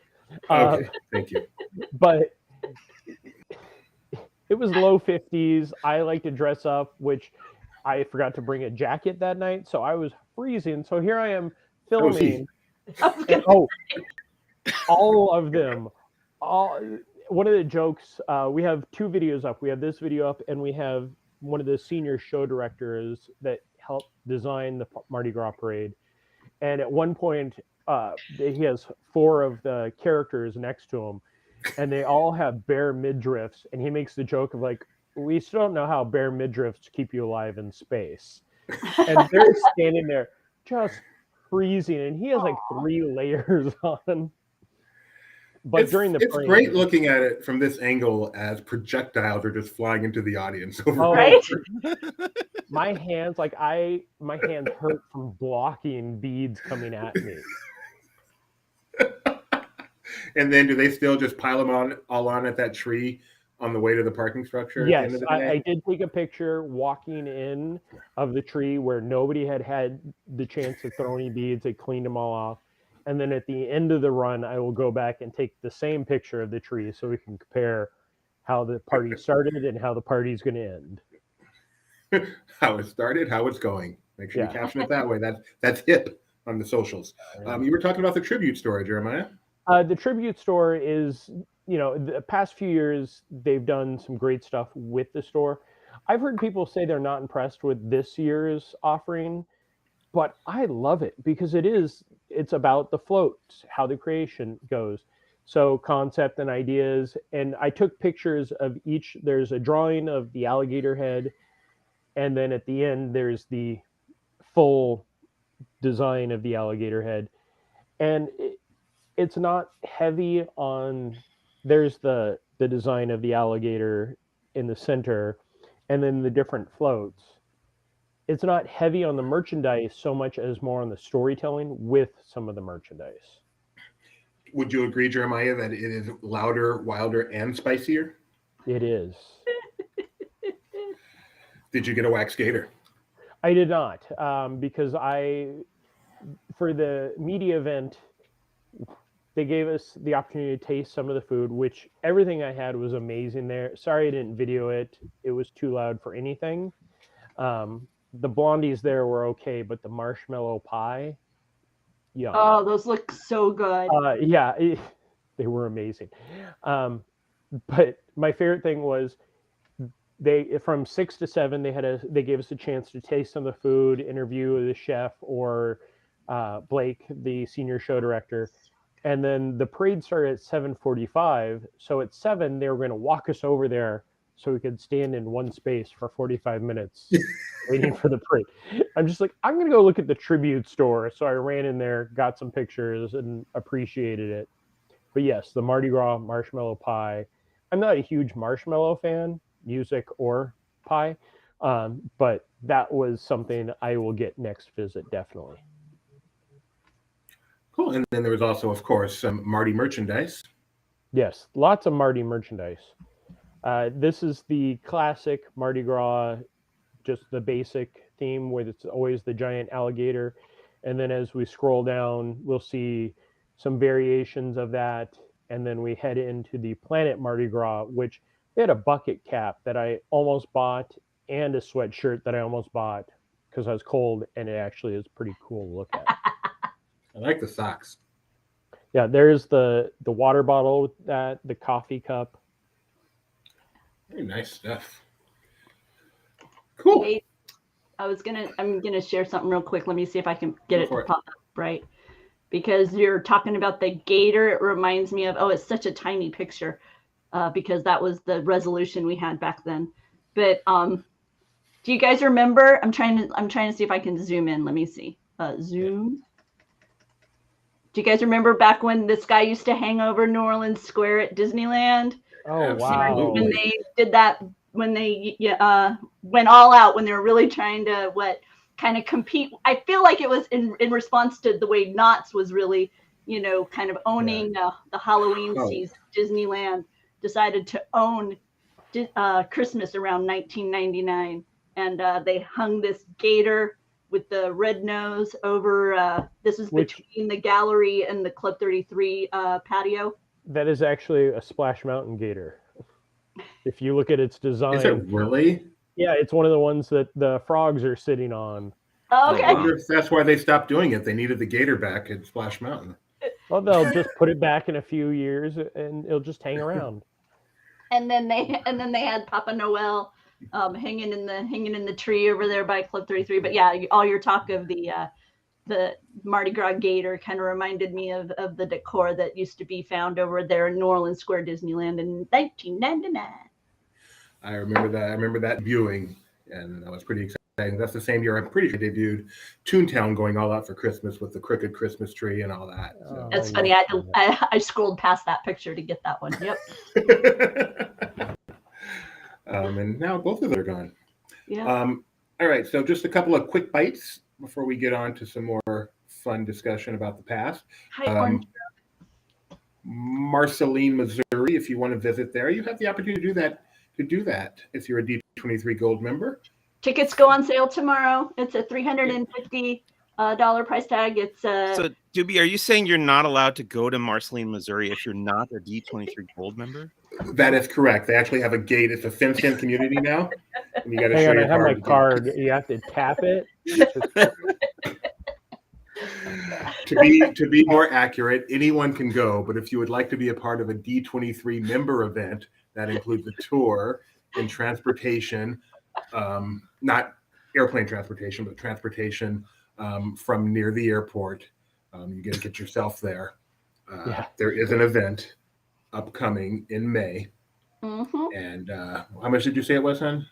Okay, thank you. But it was low 50s. I like to dress up, which I forgot to bring a jacket that night, so I was freezing. So here I am was he. filming. And, all of them. One of the jokes, we have two videos up. We have this video up, and we have one of the senior show directors that helped design the Mardi Gras parade. And at one point, he has 4 of the characters next to him, and they all have bare midriffs. And he makes the joke of like, we still don't know how bare midriffs keep you alive in space. And they're standing there just freezing, and he has like 3 layers on. But during the it's parade, great looking at it from this angle as projectiles are just flying into the audience. Right? My hands hurt from blocking beads coming at me. And then do they still just pile them all on at that tree on the way to the parking structure? Yes, at the end of the day? I did take a picture walking in of the tree where nobody had the chance to throw any beads. They cleaned them all off. And then at the end of the run, I will go back and take the same picture of the tree so we can compare how the party started and how the party's going to end. How it started, how it's going. Make sure Yeah. you caption it that way. That's hip on the socials. You were talking about the tribute story, Jeremiah. The tribute store is, the past few years, they've done some great stuff with the store. I've heard people say they're not impressed with this year's offering, but I love it because it's about the floats, how the creation goes. So concept and ideas. And I took pictures of each. There's a drawing of the alligator head. And then at the end, there's the full design of the alligator head. And it's not heavy on, there's the design of the alligator in the center, and then the different floats. It's not heavy on the merchandise so much as more on the storytelling with some of the merchandise. Would you agree, Jeremiah, that it is louder, wilder, and spicier? It is. Did you get a wax gator? I did not, because for the media event, they gave us the opportunity to taste some of the food, which everything I had was amazing there. Sorry I didn't video it. It was too loud for anything. The blondies there were okay, but the marshmallow pie, yum. Oh, those look so good. They were amazing. But my favorite thing was from 6 to 7, they gave us a chance to taste some of the food, interview the chef or Blake, the senior show director. And then the parade started at 7:45. So at 7, they were going to walk us over there so we could stand in one space for 45 minutes waiting for the parade. I'm just like, I'm going to go look at the tribute store. So I ran in there, got some pictures, and appreciated it. But yes, the Mardi Gras marshmallow pie. I'm not a huge marshmallow fan, music or pie, but that was something I will get next visit, definitely. Cool. And then there was also, of course, some Mardi merchandise. Yes, lots of Mardi merchandise. This is the classic Mardi Gras, just the basic theme where it's always the giant alligator. And then as we scroll down, we'll see some variations of that. and then we head into the Planet Mardi Gras, which they had a bucket cap that I almost bought and a sweatshirt that I almost bought because I was cold, and it actually is pretty cool to look at. I like the socks. Yeah, there's the water bottle with that, the coffee cup. Very nice stuff. Cool. Hey, I'm gonna share something real quick. Let me see if I can get it to pop up right. Because you're talking about the gator, it reminds me of, it's such a tiny picture, because that was the resolution we had back then. But do you guys remember? I'm trying to see if I can zoom in. Let me see. Zoom. Do you guys remember back when this guy used to hang over New Orleans Square at Disneyland? Oh, wow. When they did that, when they went all out, when they were really trying to kind of compete. I feel like it was in response to the way Knott's was really, kind of owning the Halloween season. Disneyland decided to own Christmas around 1999, and they hung this gator with the red nose over. This is between the gallery and the Club 33 patio. That is actually a Splash Mountain gator. If you look at its design. Is it really? Yeah, it's one of the ones that the frogs are sitting on. Oh, okay. I wonder if that's why they stopped doing it. They needed the gator back at Splash Mountain. Well, they'll just put it back in a few years, and it'll just hang around. And then they had Papa Noel hanging in the tree over there by Club 33. But yeah, all your talk of the Mardi Gras gator kind of reminded me of the decor that used to be found over there in New Orleans Square Disneyland in 1999. I remember that. I remember that viewing, and that was pretty exciting. That's the same year I'm pretty sure they debuted Toontown going all out for Christmas with the crooked Christmas tree and all that. So. That's funny. I scrolled past that picture to get that one. Yep. And now both of them are gone. Yeah. All right. So just a couple of quick bites before we get on to some more fun discussion about the past. Hi, Marceline, Missouri. If you want to visit there, you have the opportunity to do that if you're a D23 Gold member. Tickets go on sale tomorrow. It's a $350 price tag. It's So, Doobie, are you saying you're not allowed to go to Marceline, Missouri if you're not a D23 Gold member? That is correct. They actually have a gate. It's a fenced-in community now. And you got to show your I have my card. You have to tap it. To be more accurate, anyone can go, but if you would like to be a part of a D23 member event, that includes a tour and transportation, not airplane transportation, but transportation from near the airport. You got to get yourself there. There is an event upcoming in May. Mm-hmm. And how much did you say it was, hon?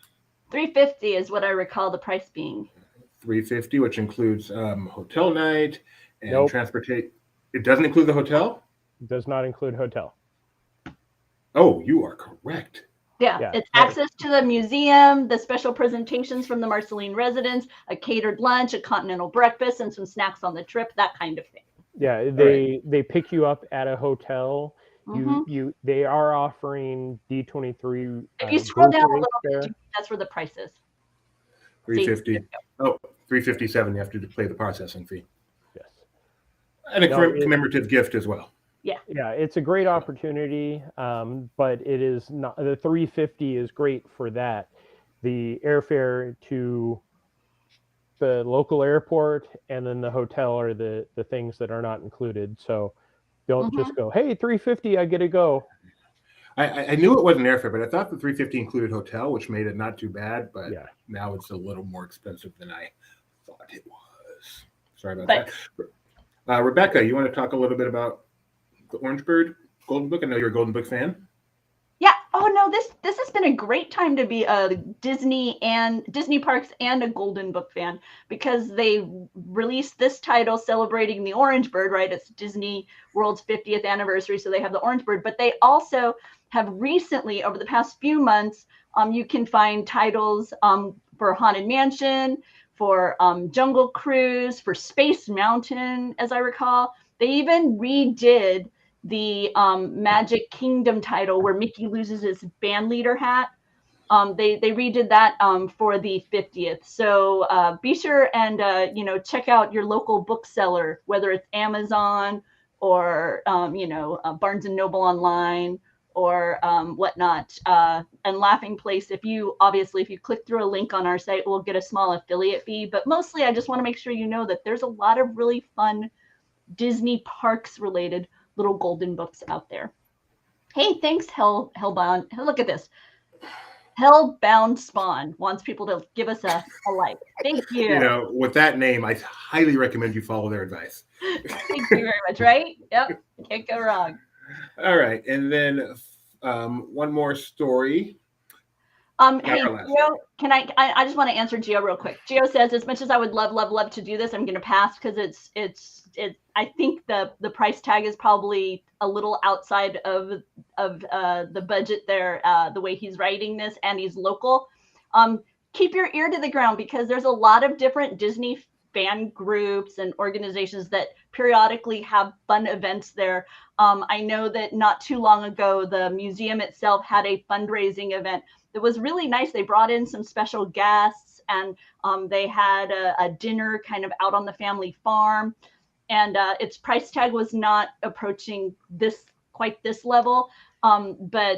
$350 is what I recall the price being. $350, which includes hotel night and Nope. transportation. It doesn't include the hotel? It does not include hotel. Oh, you are correct. Yeah, it's access to the museum, the special presentations from the Marceline residents, a catered lunch, a continental breakfast, and some snacks on the trip, that kind of thing. Yeah, they pick you up at a hotel. Mm-hmm. They are offering D23. If you scroll down a little there. bit, that's where the price is. $350. Oh, $357. You have to pay the processing fee. Yes. And a commemorative gift as well. Yeah, it's a great opportunity, but it is not. The $350 is great for that. The airfare to the local airport and then the hotel are the things that are not included. So don't just go, hey, $350, I get to go. I knew it wasn't airfare, but I thought the $350 included hotel, which made it not too bad. But now it's a little more expensive than I thought it was. Sorry about that. Rebecca, you want to talk a little bit about the Orange Bird Golden Book? I know you're a Golden Book fan. Yeah. Oh no, this has been a great time to be a Disney Parks and a Golden Book fan, because they released this title celebrating the Orange Bird, right? It's Disney World's 50th anniversary, so they have the Orange Bird, but they also have recently, over the past few months, you can find titles for Haunted Mansion, for Jungle Cruise, for Space Mountain, as I recall. They even redid the Magic Kingdom title where Mickey loses his band leader hat. They redid that for the 50th. So be sure and check out your local bookseller, whether it's Amazon or Barnes and Noble online, or whatnot. And Laughing Place, if you click through a link on our site, we'll get a small affiliate fee. But mostly, I just want to make sure you know that there's a lot of really fun Disney parks related little golden books out there. Hey, thanks, Hellbound. Look at this. Hellbound Spawn wants people to give us a like. Thank you. With that name, I highly recommend you follow their advice. Thank you very much. Right? Yep. Can't go wrong. All right, and then one more story. Hey, Gio, can I just want to answer Gio real quick. Gio says, as much as I would love to do this, I'm going to pass because I think the price tag is probably a little outside of the budget there, the way he's writing this, and he's local. Keep your ear to the ground because there's a lot of different Disney fan groups and organizations that periodically have fun events there. I know that not too long ago, the museum itself had a fundraising event. It was really nice. They brought in some special guests, and they had a dinner kind of out on the family farm. And its price tag was not approaching quite this level. So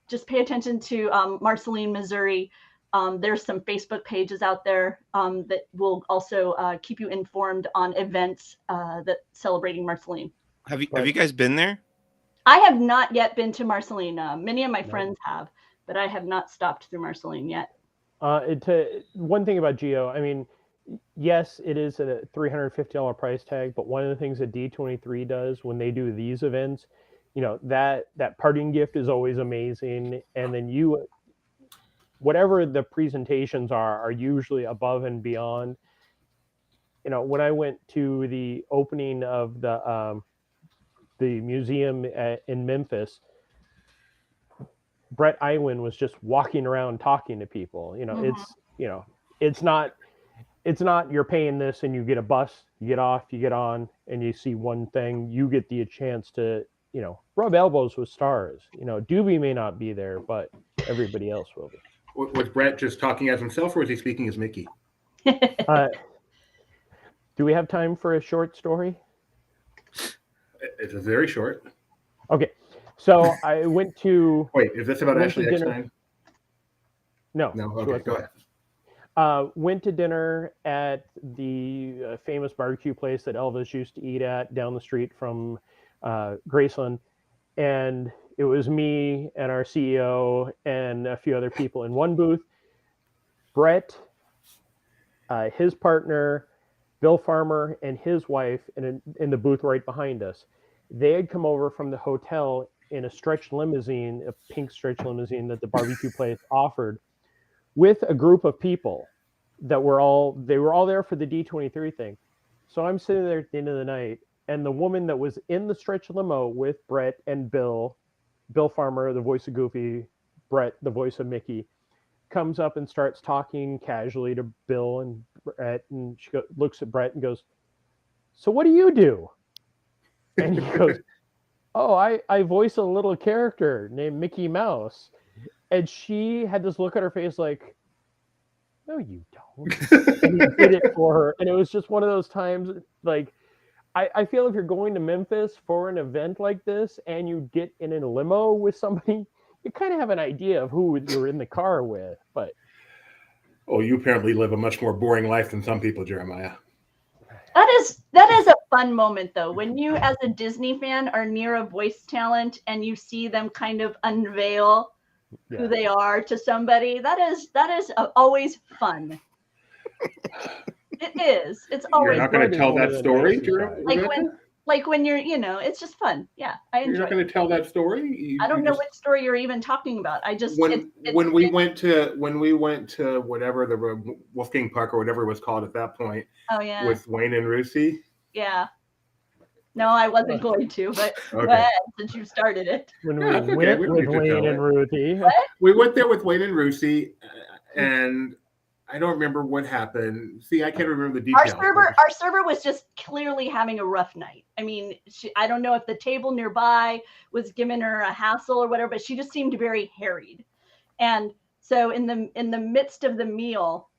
just pay attention to Marceline, Missouri. There's some Facebook pages out there that will also keep you informed on events that celebrating Marceline. Have you guys been there? I have not yet been to Marceline. Many of my friends have, but I have not stopped through Marceline yet. One thing about Geo, I mean, yes, it is a $350 price tag, but one of the things that D23 does when they do these events, that parting gift is always amazing. And then whatever the presentations are usually above and beyond. When I went to the opening of the museum in Memphis, Brett Iwan was just walking around talking to people. It's not you're paying this and you get a bus, you get off, you get on, and you see one thing. You get the chance to rub elbows with stars. Doobie may not be there, but everybody else will be. Was Brett just talking as himself, or was he speaking as Mickey? Do we have time for a short story? It's very short. Okay, so I went to. Wait, is this about Ashley Eckstein? No. Okay, go ahead. Went to dinner at the famous barbecue place that Elvis used to eat at down the street from Graceland, and it was me and our CEO and a few other people in one booth. Brett, his partner, Bill Farmer, and his wife in the booth right behind us. They had come over from the hotel in a stretch limousine, a pink stretch limousine that the barbecue place offered, with a group of people that were all there for the D23 thing. So I'm sitting there at the end of the night, and the woman that was in the stretch limo with Brett and Bill Farmer, the voice of Goofy, Brett, the voice of Mickey, comes up and starts talking casually to Bill and Brett, and she looks at Brett and goes, "So what do you do?" And he goes, "Oh, I voice a little character named Mickey Mouse." And she had this look on her face like, "No, you don't." And he did it for her. And it was just one of those times, like, I feel if you're going to Memphis for an event like this and you get in a limo with somebody, you kind of have an idea of who you're in the car with. But oh, you apparently live a much more boring life than some people, Jeremiah. That is a fun moment, though, when you, as a Disney fan, are near a voice talent and you see them kind of unveil who they are to somebody. That is always fun. It is. It's always. You're not going to tell that story, like when you're, it's just fun. Yeah, I enjoy. You're not going to tell that story. I don't know which story you're even talking about. I just when we went to whatever the Wolfgang Park or whatever it was called at that point. Oh yeah. With Wayne and Rusey. Yeah. No, I wasn't going to, but go ahead, since you started it. When we went with Wayne and Ruthie. We went there with Wayne and Rusey, and I don't remember what happened. See, I can't remember the details. Our server was just clearly having a rough night. I mean, I don't know if the table nearby was giving her a hassle or whatever, but she just seemed very harried. And so in the midst of the meal,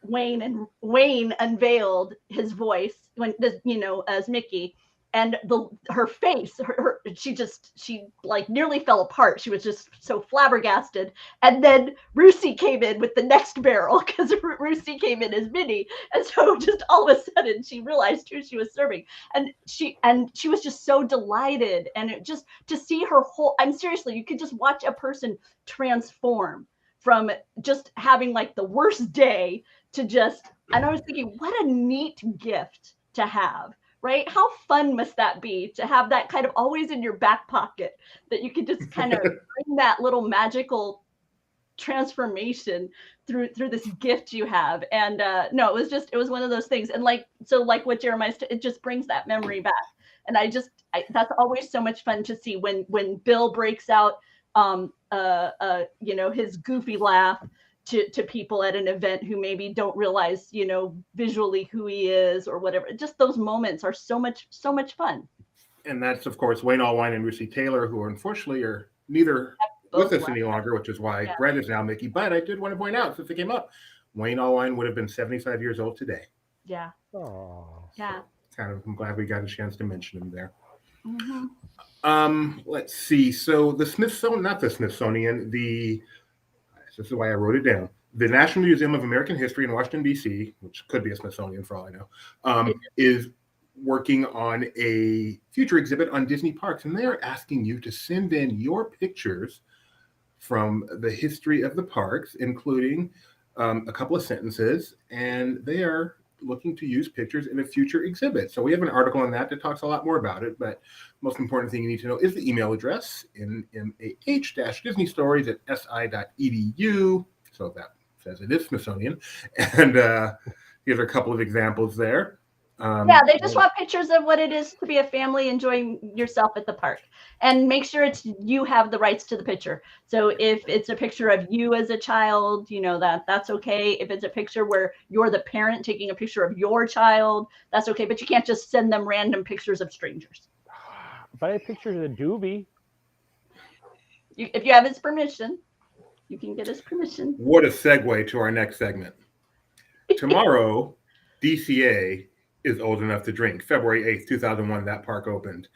Wayne unveiled his voice when this, as Mickey, and her face, she like nearly fell apart. She was just so flabbergasted. And then Rusey came in with the next barrel because Rusey came in as Minnie, and so just all of a sudden she realized who she was serving, and she was just so delighted. And it just to see her whole, I'm seriously, you could just watch a person transform from just having like the worst day to just, and I was thinking, what a neat gift to have, right? How fun must that be to have that kind of always in your back pocket, that you could just kind of bring that little magical transformation through this gift you have. And no, it was one of those things. And like what Jeremiah said, it just brings that memory back. And that's always so much fun to see when Bill breaks out his goofy laugh to people at an event who maybe don't realize, visually who he is or whatever. Just those moments are so much fun. And that's, of course, Wayne Allwine and Rusey Taylor, who unfortunately are neither with us any longer, which is why Brett is now Mickey. But I did want to point out, since it came up, Wayne Allwine would have been 75 years old today. Yeah. Oh. Yeah. I'm glad we got a chance to mention him there. Mm-hmm. Let's see. So this is why I wrote it down. The National Museum of American History in Washington, D.C., which could be a Smithsonian for all I know, is working on a future exhibit on Disney parks. And they're asking you to send in your pictures from the history of the parks, including a couple of sentences. And they are looking to use pictures in a future exhibit. So we have an article on that talks a lot more about it, but most important thing you need to know is the email address, nmah-disneysstories@si.edu. So that says it is Smithsonian. And here's a couple of examples there. They just want pictures of what it is to be a family enjoying yourself at the park, and make sure you have the rights to the picture. So if it's a picture of you as a child, that's okay. If it's a picture where you're the parent taking a picture of your child, that's okay. But you can't just send them random pictures of strangers. If I have pictures of the Doobie, if you have his permission, you can get his permission. What a segue to our next segment. Tomorrow, DCA is old enough to drink. February 8th, 2001, that park opened.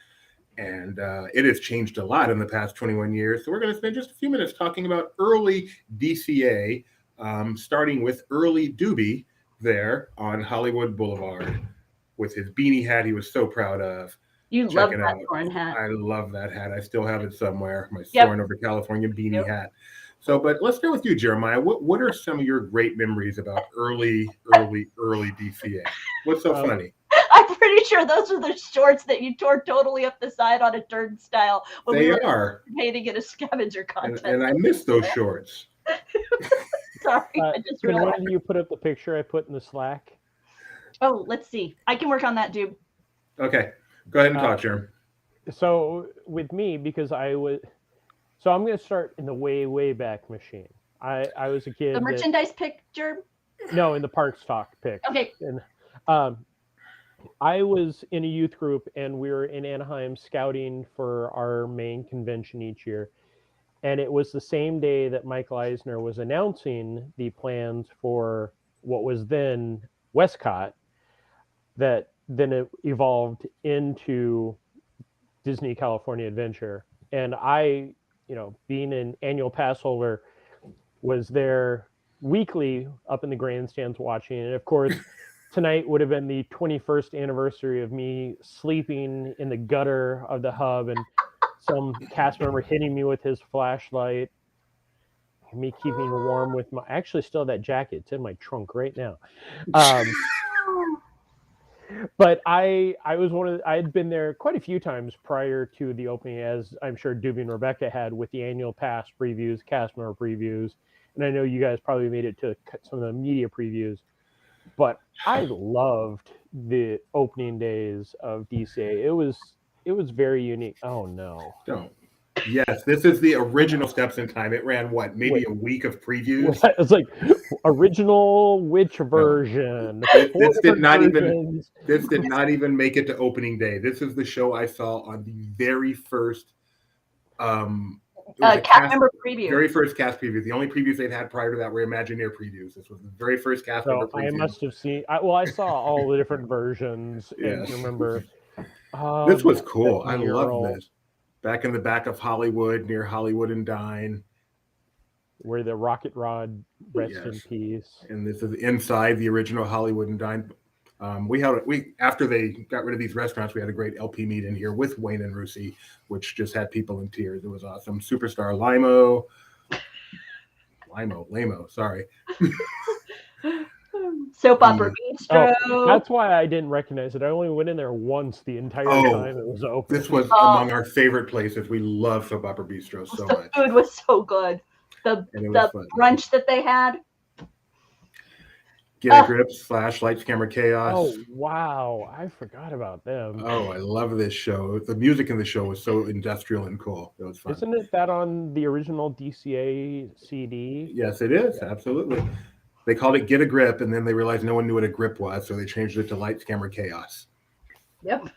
And it has changed a lot in the past 21 years. So we're going to spend just a few minutes talking about early DCA, starting with early Doobie there on Hollywood Boulevard with his beanie hat he was so proud of. You love that Soarin' hat. I love that hat. I still have it somewhere, my Soarin' over California beanie hat. So, but let's start with you, Jeremiah. What are some of your great memories about early DCA? What's so funny? I'm pretty sure those are the shorts that you tore totally up the side on a turnstile when we were participating in a scavenger contest. And I miss those shorts. Sorry, I just can realized. one of you put up the picture I put in the Slack? Oh, let's see. I can work on that, dude. Okay, go ahead and talk, Jerm. So with me, because so I'm going to start in the way back machine. I was a kid. The merchandise picture? No, in the Parks Talk pick. Okay. And I was in a youth group, and we were in Anaheim scouting for our main convention each year. And it was the same day that Michael Eisner was announcing the plans for what was then Westcott, that then it evolved into Disney California Adventure. And I, being an annual pass holder, was there weekly up in the grandstands watching. And of course, tonight would have been the 21st anniversary of me sleeping in the gutter of the hub and some cast member hitting me with his flashlight, me keeping warm with I actually still have that jacket. It's in my trunk right now. But I was I had been there quite a few times prior to the opening, as I'm sure Doobie and Rebecca had, with the annual pass previews, cast member previews. And I know you guys probably made it to some of the media previews, but I loved the opening days of DCA. It was very unique. Oh no. Don't. Yes, this is the original Steps in Time. It ran maybe a week of previews. It's like original which version? This did not even make it to opening day. This is the show I saw on the very first was a cast member preview. Very first cast preview. The only previews they'd had prior to that were Imagineer previews. This was the very first cast member So preview. I must have seen. I saw all the different versions, and Yes. remember. This was cool. I love mural this. Back in the back of Hollywood, near Hollywood and Dine. where the rocket rod rest in Yes. peace. And this is inside the original Hollywood and Dine. We after they got rid of these restaurants, we had a great LP meet in here with Wayne and Rusey, which just had people in tears. It was awesome. Superstar Lamo, sorry. Soap Opera Bistro. Oh, that's why I didn't recognize it. I only went in there once the entire time it was open. This was among our favorite places. We love Soap Opera Bistro so the much. food was so good. The brunch that they had. Get a Grip / Lights Camera Chaos. Oh wow, I forgot about them. Oh, I love this show. The music in the show was so industrial and cool. It was fun. Isn't it that on the original DCA CD? Yes, it is. Absolutely. They called it Get a Grip, and then they realized no one knew what a grip was, so they changed it to Lights Camera Chaos. Yep.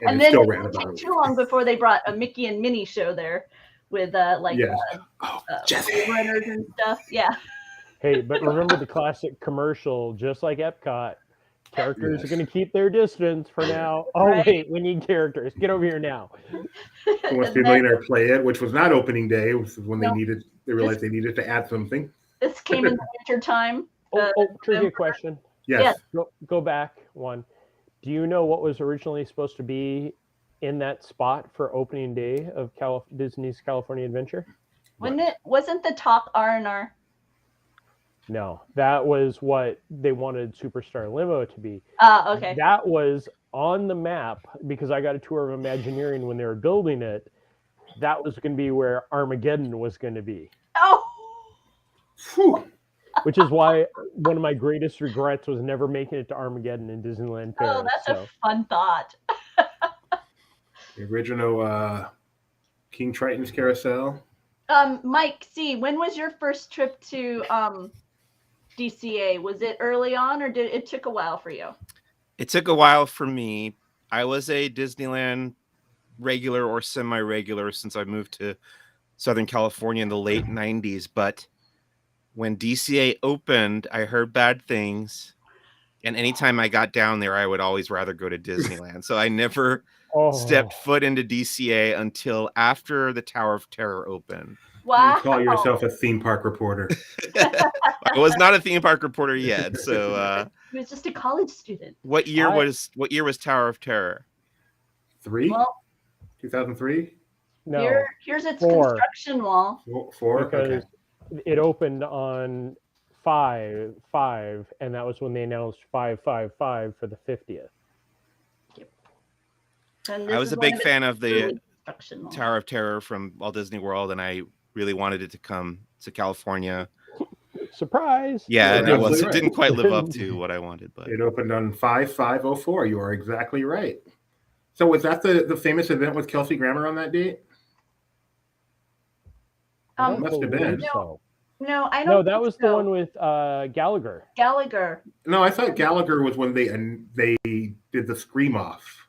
And then still it ran didn't about take it. too long before they brought a Mickey and Minnie show there with Jesse runners and stuff. Yeah. Hey, but remember the classic commercial, just like Epcot. Characters are going to keep their distance for now. Oh, right. Wait, we need characters. Get over here now. Who Wants to Be a Millionaire Play It, which was not opening day. This is when they realized they needed to add something. This came in the winter time. Trivia question. Yes. Go back one. Do you know what was originally supposed to be in that spot for opening day of Disney's California Adventure? Wasn't the top R&R? No, that was what they wanted Superstar Limo to be. Okay. That was on the map because I got a tour of Imagineering when they were building it. That was going to be where Armageddon was going to be. Oh. Whew. Which is why one of my greatest regrets was never making it to Armageddon in Disneyland Paris. Oh, that's a fun thought. The original King Triton's Carousel. Mike C., when was your first trip to DCA? Was it early on, or did it took a while for you? It took a while for me. I was a Disneyland regular or semi-regular since I moved to Southern California in the late 90s. But when DCA opened, I heard bad things. And anytime I got down there, I would always rather go to Disneyland. So I never stepped foot into DCA until after the Tower of Terror opened. Wow. You call yourself a theme park reporter. I was not a theme park reporter yet. So he was just a college student. What year was Tower of Terror? 2003? No. Here's its 4. construction wall. 4? Because it opened on 5, and that was when they announced 555 for the 50th. I was a big fan of the Tower of Terror from Walt Disney World, and I really wanted it to come to California. Surprise! Yeah, and it didn't quite live up to what I wanted. But it opened on 5/5/04. You are exactly right. So was that the famous event with Kelsey Grammer on that date? Must have been. No, I don't. No, that was the one with Gallagher. No, I thought Gallagher was when they did the Scream Off.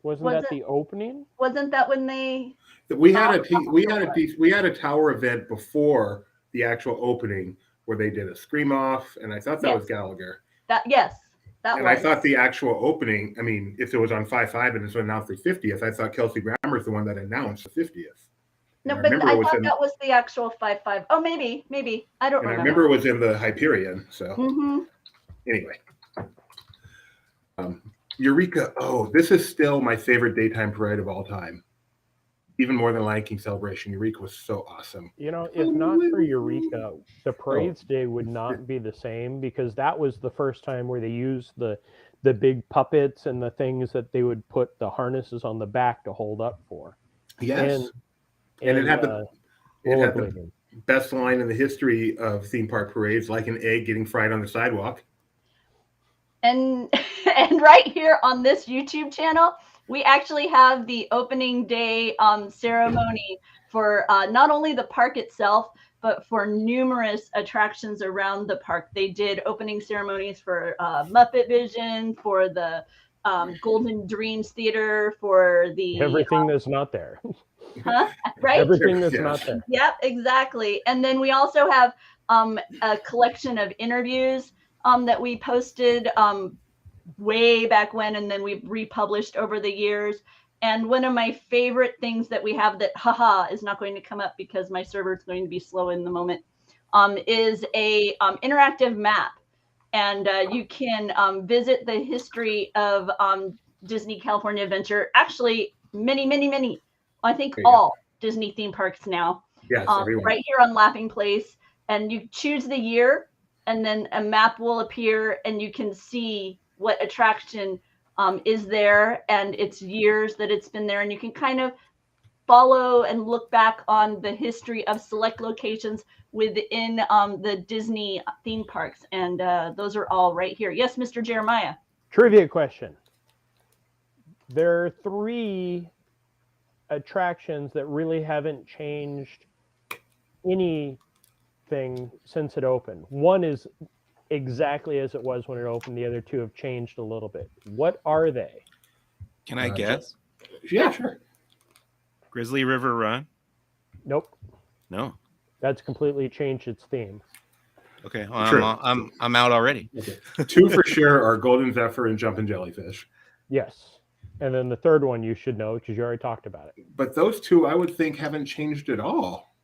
Wasn't that the opening? Wasn't that when they? We had a tower event before the actual opening where they did a Scream Off, and I thought that was Gallagher. I thought the actual opening. I mean, if it was on 5/5 and it's announced the 50th, I thought Kelsey Grammer's the one that announced the 50th. No, but I thought that was the actual 5/5. Oh, maybe. I don't remember. I remember it was in the Hyperion. So anyway. Eureka. Oh, this is still my favorite daytime parade of all time. Even more than Lion King Celebration. Eureka was so awesome. You know, if not for Eureka, the parades day would not be the same because that was the first time where they used the big puppets and the things that they would put the harnesses on the back to hold up for. Yes. And it had the best line in the history of theme park parades, like an egg getting fried on the sidewalk. And right here on this YouTube channel, we actually have the opening day ceremony for not only the park itself, but for numerous attractions around the park. They did opening ceremonies for Muppet Vision, for the Golden Dreams Theater for the Everything that's not there. right? Everything that's Yeah. not there. Yep, exactly. And then we also have a collection of interviews that we posted way back when, and then we've republished over the years. And one of my favorite things that we have that is not going to come up because my server is going to be slow in the moment, is a interactive map. And you can visit the history of Disney California Adventure. Actually, many, I think all Disney theme parks now. Yes, everyone. Right here on Laughing Place. And you choose the year, and then a map will appear, and you can see what attraction is there and its years that it's been there. And you can kind of follow and look back on the history of select locations within the Disney theme parks. And those are all right here. Yes, Mr. Jeremiah. Trivia question. There are 3 attractions that really haven't changed anything since it opened. One is exactly as it was when it opened. The other 2 have changed a little bit. What are they? Can I guess? Yeah, sure. Grizzly River Run? Nope. No. That's completely changed its theme. Okay, well, True. I'm out already. Okay. 2 for sure are Golden Zephyr and Jumpin' Jellyfish. Yes. And then the third one you should know because you already talked about it. But those 2, I would think, haven't changed at all.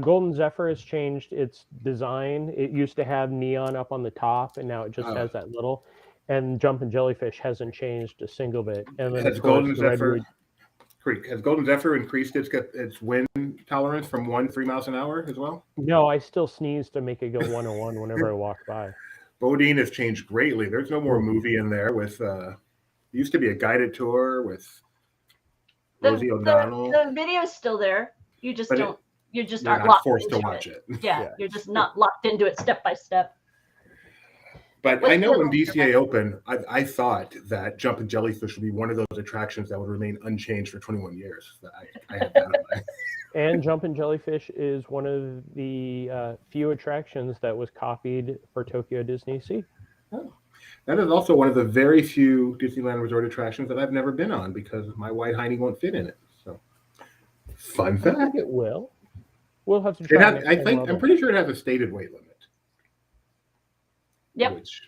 Golden Zephyr has changed its design. It used to have neon up on the top, and now it just has that little. And Jumpin' Jellyfish hasn't changed a single bit. And then Has Golden Zephyr increased its wind tolerance from 1 to 3 miles an hour as well? No, I still sneeze to make it go 101 whenever I walk by. Bodine has changed greatly. There's no more movie in there with used to be a guided tour with Rosie O'Donnell. The video is still there. You just don't. You just You're aren't not locked forced to into watch it. Yeah, you're just not locked into it step by step. But I know when DCA opened, I thought that Jumpin' Jellyfish would be one of those attractions that would remain unchanged for 21 years. I had that in mind. And Jumpin' Jellyfish is one of the few attractions that was copied for Tokyo Disney Sea. Oh. That is also one of the very few Disneyland Resort attractions that I've never been on because my white hiney won't fit in it. So, fun I fact. think it will. We'll have to try. I'm pretty sure it has a stated weight limit. Yep. Which,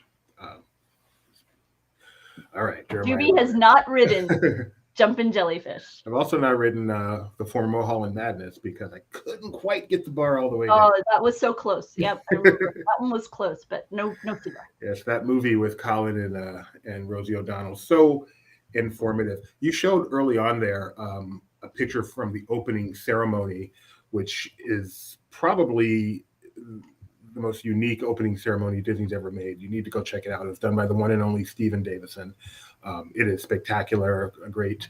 all right. Jeremiah. Juby has not ridden Jumpin' Jellyfish. I've also not ridden the former Mulholland Madness because I couldn't quite get the bar all the way down. Oh, that was so close. Yep, I remember. That one was close, but no cigar. Yes, that movie with Colin and Rosie O'Donnell, so informative. You showed early on there a picture from the opening ceremony, which is probably the most unique opening ceremony Disney's ever made. You need to go check it out. It's done by the one and only Stephen Davison. It is spectacular, a great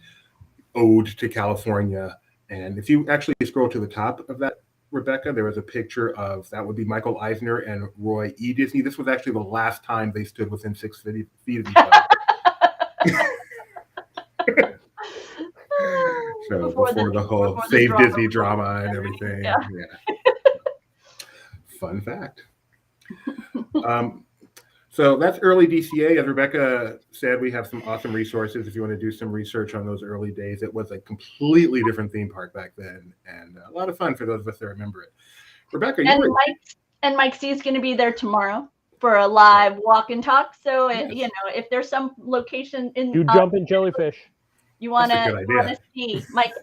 ode to California. And if you actually scroll to the top of that, Rebecca, there was a picture of, that would be Michael Eisner and Roy E. Disney. This was actually the last time they stood within 6 feet of each other. So before the whole Save Disney drama and everything. Yeah. Fun fact. So that's early DCA. As Rebecca said, we have some awesome resources if you want to do some research on those early days. It was a completely different theme park back then, and a lot of fun for those of us that remember it. Rebecca, Mike C is going to be there tomorrow for a live walk and talk. So if there's some location in Jumpin' Jellyfish. You want to see Mike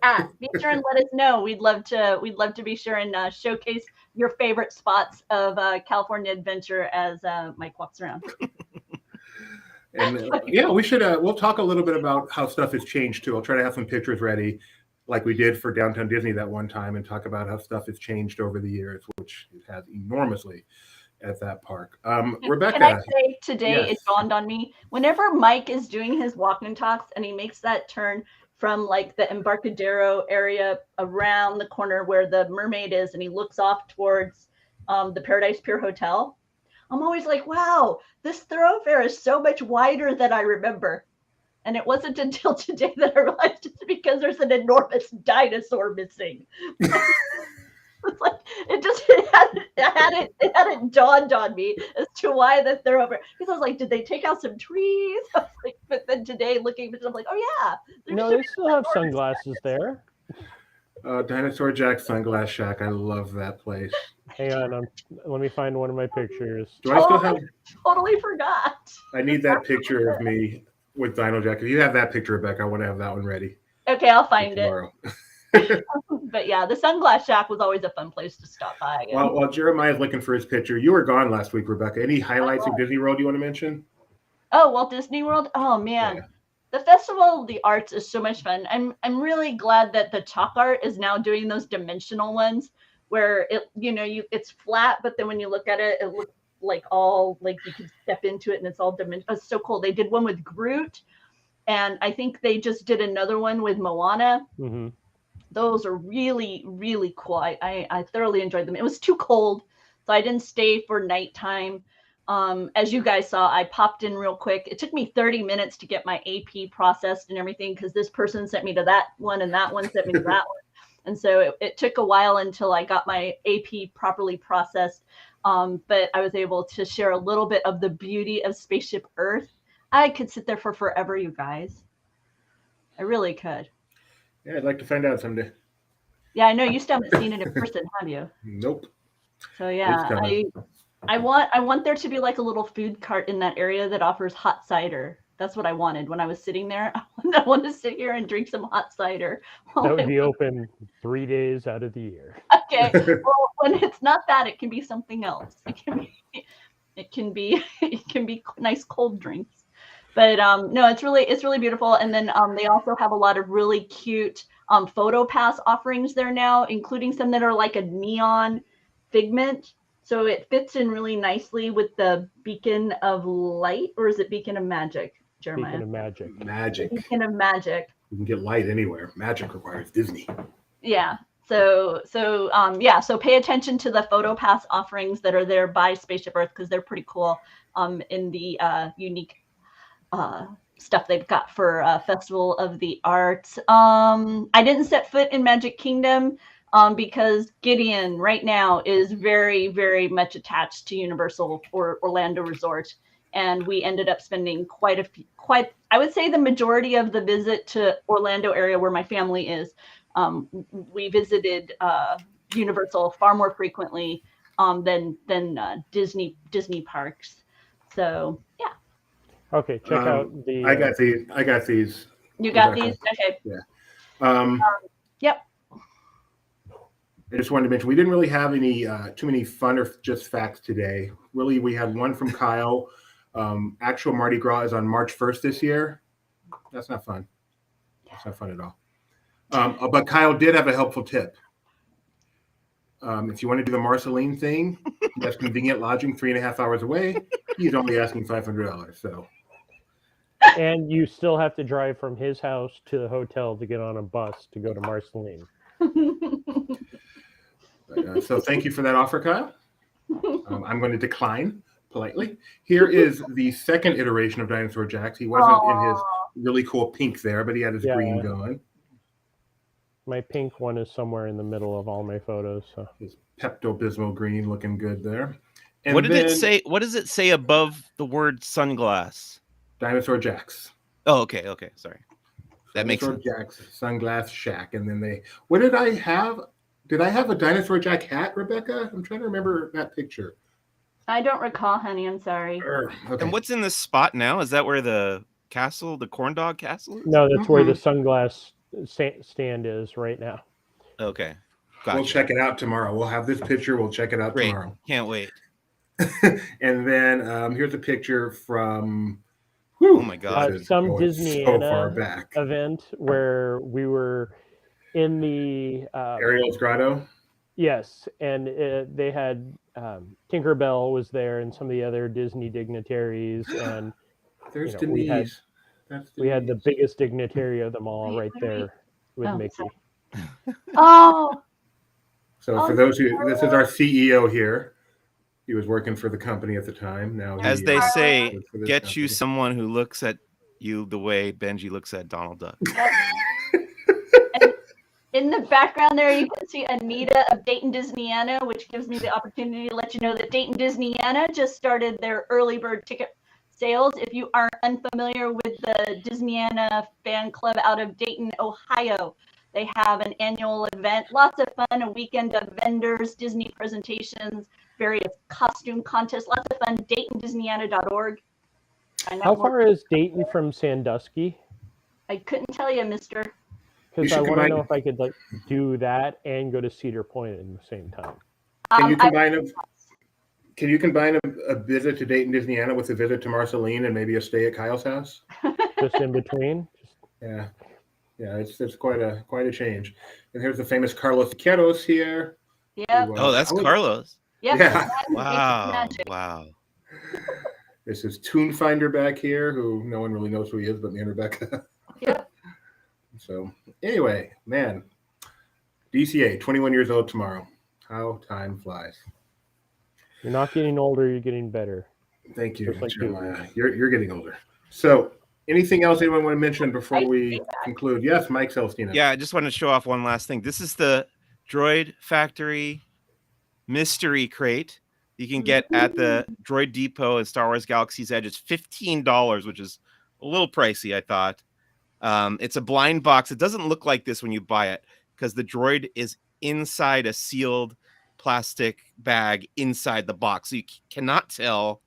be sure and let us know. We'd love to be sure and showcase your favorite spots of California Adventure as Mike walks around. And we should we'll talk a little bit about how stuff has changed too. I'll try to have some pictures ready like we did for Downtown Disney that one time and talk about how stuff has changed over the years, which it has enormously at that park. Rebecca, can I say today it dawned on me, whenever Mike is doing his walk and talks and he makes that turn from like the Embarcadero area around the corner where the mermaid is and he looks off towards the Paradise Pier Hotel, I'm always like, wow, this thoroughfare is so much wider than I remember. And it wasn't until today that I realized it's because there's an enormous dinosaur missing. It's like it hadn't dawned on me as to why that they're over. Because I was like, did they take out some trees? I was like, but then today looking at it, I'm like, oh yeah. No, they still have sunglasses there. Dinosaur Jack Sunglass Shack. I love that place. Hang on, let me find one of my pictures. Do I still have? Totally forgot. I need that picture of me with Dino Jack. If you have that picture, Rebecca, I want to have that one ready. Okay, I'll find it. Tomorrow. But yeah, the Sunglass Shack was always a fun place to stop by. Again. While Jeremiah's looking for his picture, you were gone last week, Rebecca. Any highlights of Disney World you want to mention? Oh, Walt Disney World. Oh man. Yeah. The Festival of the Arts is so much fun. I'm really glad that the chalk art is now doing those dimensional ones where it's flat, but then when you look at it, it looks like all like you can step into it and it's all dimensional. It's so cool. They did one with Groot, and I think they just did another one with Moana. Mm-hmm. Those are really, really cool. I thoroughly enjoyed them. It was too cold, so I didn't stay for nighttime. As you guys saw, I popped in real quick. It took me 30 minutes to get my AP processed and everything because this person sent me to that one and that one sent me to that one. And so it took a while until I got my AP properly processed. But I was able to share a little bit of the beauty of Spaceship Earth. I could sit there for forever, you guys. I really could. Yeah, I'd like to find out someday. Yeah, I know you still haven't seen it in person, have you? Nope. So yeah, I want there to be like a little food cart in that area that offers hot cider. That's what I wanted when I was sitting there. I want to sit here and drink some hot cider. That would be open 3 days out of the year. Okay. Well, when it's not that, it can be something else. It can be nice cold drinks. But no, it's really beautiful. And then they also have a lot of really cute photo pass offerings there now, including some that are like a neon figment. So it fits in really nicely with the Beacon of Light, or is it Beacon of Magic, Jeremiah? Beacon of Magic. Magic. Beacon of Magic. You can get light anywhere. Magic requires Disney. Yeah. So pay attention to the photo pass offerings that are there by Spaceship Earth because they're pretty cool in the unique stuff they've got for Festival of the Arts. I didn't set foot in Magic Kingdom because Gideon right now is very, very much attached to Universal or Orlando Resort. And we ended up spending I would say the majority of the visit to Orlando area where my family is. We visited Universal far more frequently than Disney parks. So yeah. Okay, check out the. I got these. You got these? Okay. Yeah. Yep. I just wanted to mention we didn't really have any too many fun or just facts today. Really, we had one from Kyle. Actual Mardi Gras is on March 1st this year. That's not fun. That's not fun at all. But Kyle did have a helpful tip. If you want to do the Marceline thing, that's convenient lodging 3.5 hours away. He's only asking $500. So. And you still have to drive from his house to the hotel to get on a bus to go to Marceline. So thank you for that offer, Kyle. I'm going to decline politely. Here is the second iteration of Dinosaur Jax. He wasn't in his really cool pink there, but he had his green going. My pink one is somewhere in the middle of all my photos. So his Pepto-Bismol green looking good there. And what did it say? What does it say above the word sunglass? Dinosaur Jax. Oh, okay. Sorry. That makes sense. Dinosaur Jax Sunglass Shack. And then what did I have? Did I have a Dinosaur Jack hat, Rebecca? I'm trying to remember that picture. I don't recall, honey. I'm sorry. Okay. And what's in this spot now? Is that where the castle, the corn dog castle is? No, that's where the sunglass stand is right now. Okay. Gotcha. We'll check it out tomorrow. We'll have this picture. We'll check it out tomorrow. Can't wait. And then here's a picture from oh my god, some Disney event where we were in the Ariel's Grotto. Yes, and they had Tinkerbell was there and some of the other Disney dignitaries, and there's Denise. We had the biggest dignitary of them all right there with Mickey. Oh. So for those who, this is our CEO here. He was working for the company at the time. Now, as they say, get you someone who looks at you the way Benji looks at Donald Duck. In the background there, you can see Anita of Dayton, Disneyana, which gives me the opportunity to let you know that Dayton, Disneyana just started their early bird ticket sales. If you aren't unfamiliar with the Disneyana fan club out of Dayton, Ohio, they have an annual event, lots of fun, a weekend of vendors, Disney presentations, various costume contests, lots of fun. DaytonDisneyana.org. How far is Dayton from Sandusky? I couldn't tell you, mister. Because I want to know if I could do that and go to Cedar Point at the same time. Can you combine a visit to Dayton, Disneyana with a visit to Marceline and maybe a stay at Kyle's house? Just in between? Yeah. Yeah, it's quite a change. And here's the famous Carlos Queiroz here. Yeah. Oh, that's Carlos. Yep. Yeah. Wow. This is Toon Finder back here, who no one really knows who he is but me and Rebecca. Yep. So anyway, man, DCA, 21 years old tomorrow. How time flies. You're not getting older, you're getting better. Thank you, Jeremiah. You're getting older. So anything else anyone want to mention before we conclude? Yes, Mike Celestina. Yeah, I just want to show off one last thing. This is the Droid Factory Mystery Crate you can get at the Droid Depot at Star Wars Galaxy's Edge. It's $15, which is a little pricey, I thought. It's a blind box. It doesn't look like this when you buy it because the droid is inside a sealed plastic bag inside the box. So you cannot tell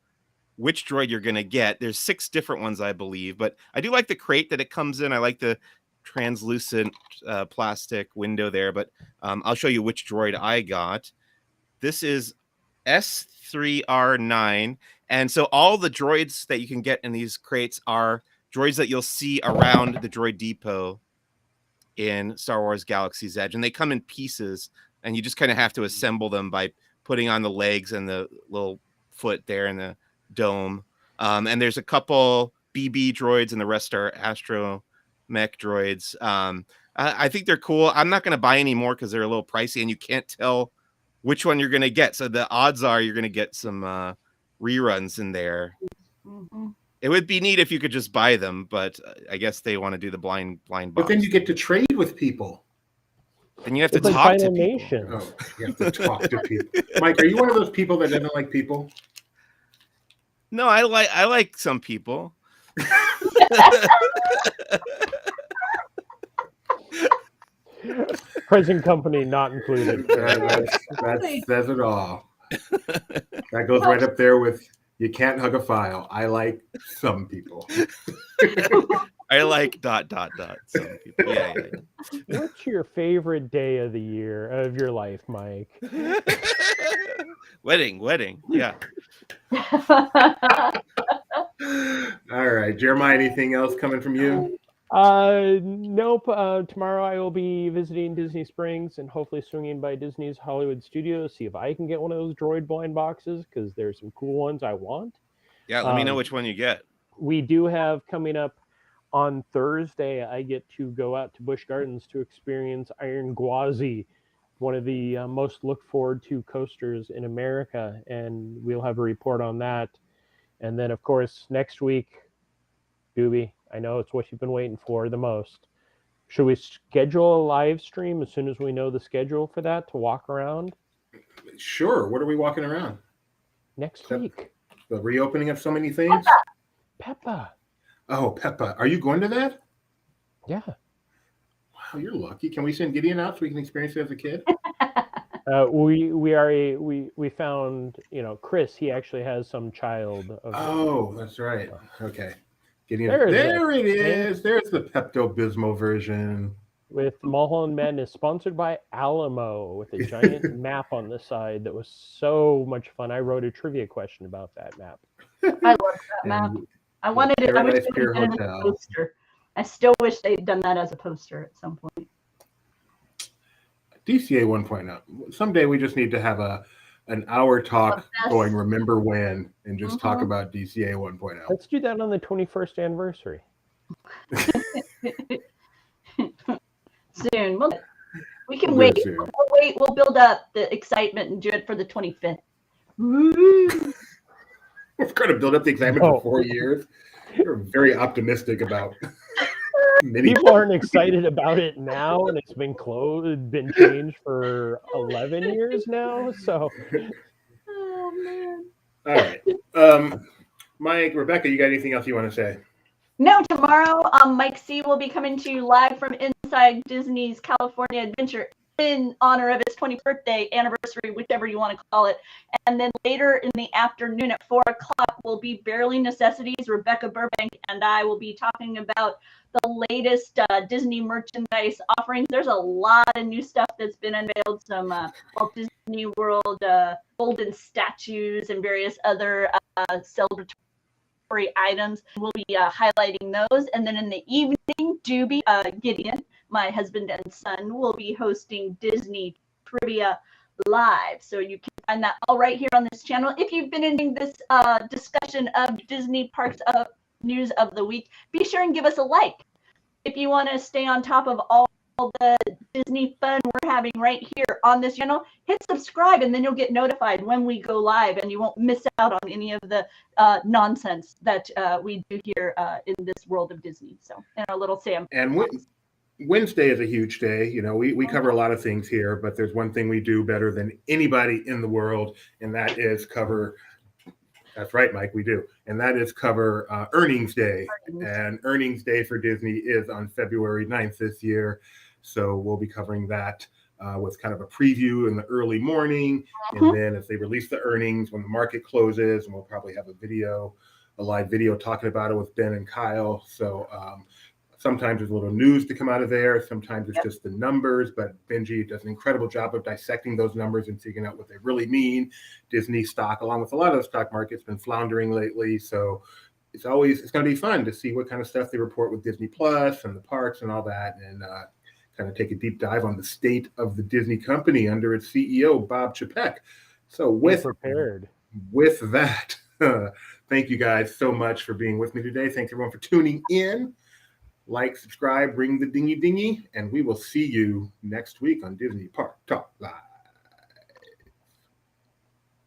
which droid you're going to get. There's 6 different ones, I believe. But I do like the crate that it comes in. I like the translucent plastic window there. But I'll show you which droid I got. This is S3R9. And so all the droids that you can get in these crates are droids that you'll see around the Droid Depot in Star Wars Galaxy's Edge. And they come in pieces, and you just kind of have to assemble them by putting on the legs and the little foot there in the dome. And there's a couple BB droids, and the rest are astromech droids. I think they're cool. I'm not going to buy any more because they're a little pricey, and you can't tell which one you're going to get. So the odds are you're going to get some reruns in there. Mm-hmm. It would be neat if you could just buy them, but I guess they want to do the blind box. But then you get to trade with people. Then you have to talk to people. Oh, you have to talk to people. Mike, are you one of those people that doesn't like people? No, I like some people. Present company not included. That says it all. That goes right up there with you can't hug a file. I like some people. I like ... Some people. Yeah. What's your favorite day of the year of your life, Mike? Wedding. Yeah. All right, Jeremiah. Anything else coming from you? Nope. Tomorrow I will be visiting Disney Springs and hopefully swinging by Disney's Hollywood Studios, see if I can get one of those droid blind boxes because there's some cool ones I want. Yeah, let me know which one you get. We do have coming up on Thursday, I get to go out to Busch Gardens to experience Iron Gwazi, one of the most looked forward to coasters in America, and we'll have a report on that. And then, of course, next week, Doobie, I know it's what you've been waiting for the most. Should we schedule a live stream as soon as we know the schedule for that to walk around? Sure. What are we walking around? Next week. The reopening of so many things? Peppa. Oh, Peppa. Are you going to that? Yeah. Wow, you're lucky. Can we send Gideon out so we can experience it as a kid? We found, Chris, he actually has some child. That's right. Okay. There it is. There's the Pepto-Bismol version. With Mulholland Madness, sponsored by Alamo, with a giant map on the side that was so much fun. I wrote a trivia question about that map. I love that map. I wanted it. I wish they had done it as a poster. I still wish they'd done that as a poster at some point. DCA 1.0. Someday we just need to have an hour talk going remember when and just talk about DCA 1.0. Let's do that on the 21st anniversary. Soon. We can wait. We'll build up the excitement and do it for the 25th. Woo! We're going to build up the excitement for 4 years. You're very optimistic about. People aren't excited about it now, and it's been changed for 11 years now. So, Oh man. All right. Mike, Rebecca, you got anything else you want to say? No, tomorrow, Mike C will be coming to you live from inside Disney's California Adventure in honor of his 20th birthday anniversary, whichever you want to call it. And then later in the afternoon at 4 o'clock will be Barely Necessities. Rebecca Burbank and I will be talking about the latest Disney merchandise offerings. There's a lot of new stuff that's been unveiled. Some Walt Disney World golden statues and various other celebratory items. We'll be highlighting those. And then in the evening, Doobie, Gideon, my husband and son, will be hosting Disney Trivia Live. So you can find that all right here on this channel. If you've been enjoying this discussion of Disney Parks News of the Week, be sure and give us a like. If you want to stay on top of all the Disney fun we're having right here on this channel, hit subscribe and then you'll get notified when we go live and you won't miss out on any of the nonsense that we do here in this world of Disney. So in our little Sam. And Wednesday is a huge day. You know, we cover a lot of things here, but there's one thing we do better than anybody in the world, and that is cover. That's right, Mike, we do. And that is cover Earnings Day. And Earnings Day for Disney is on February 9th this year. So we'll be covering that with kind of a preview in the early morning. And then as they release the earnings, when the market closes, and we'll probably have a live video talking about it with Ben and Kyle. So sometimes there's a little news to come out of there. Sometimes it's just the numbers, but Benji does an incredible job of dissecting those numbers and figuring out what they really mean. Disney stock, along with a lot of the stock market's been floundering lately. So it's going to be fun to see what kind of stuff they report with Disney Plus and the parks and all that, and kind of take a deep dive on the state of the Disney company under its CEO, Bob Chapek. So with that, thank you guys so much for being with me today. Thanks everyone for tuning in. Like, subscribe, ring the dingy, and we will see you next week on Disney Park Talk Live.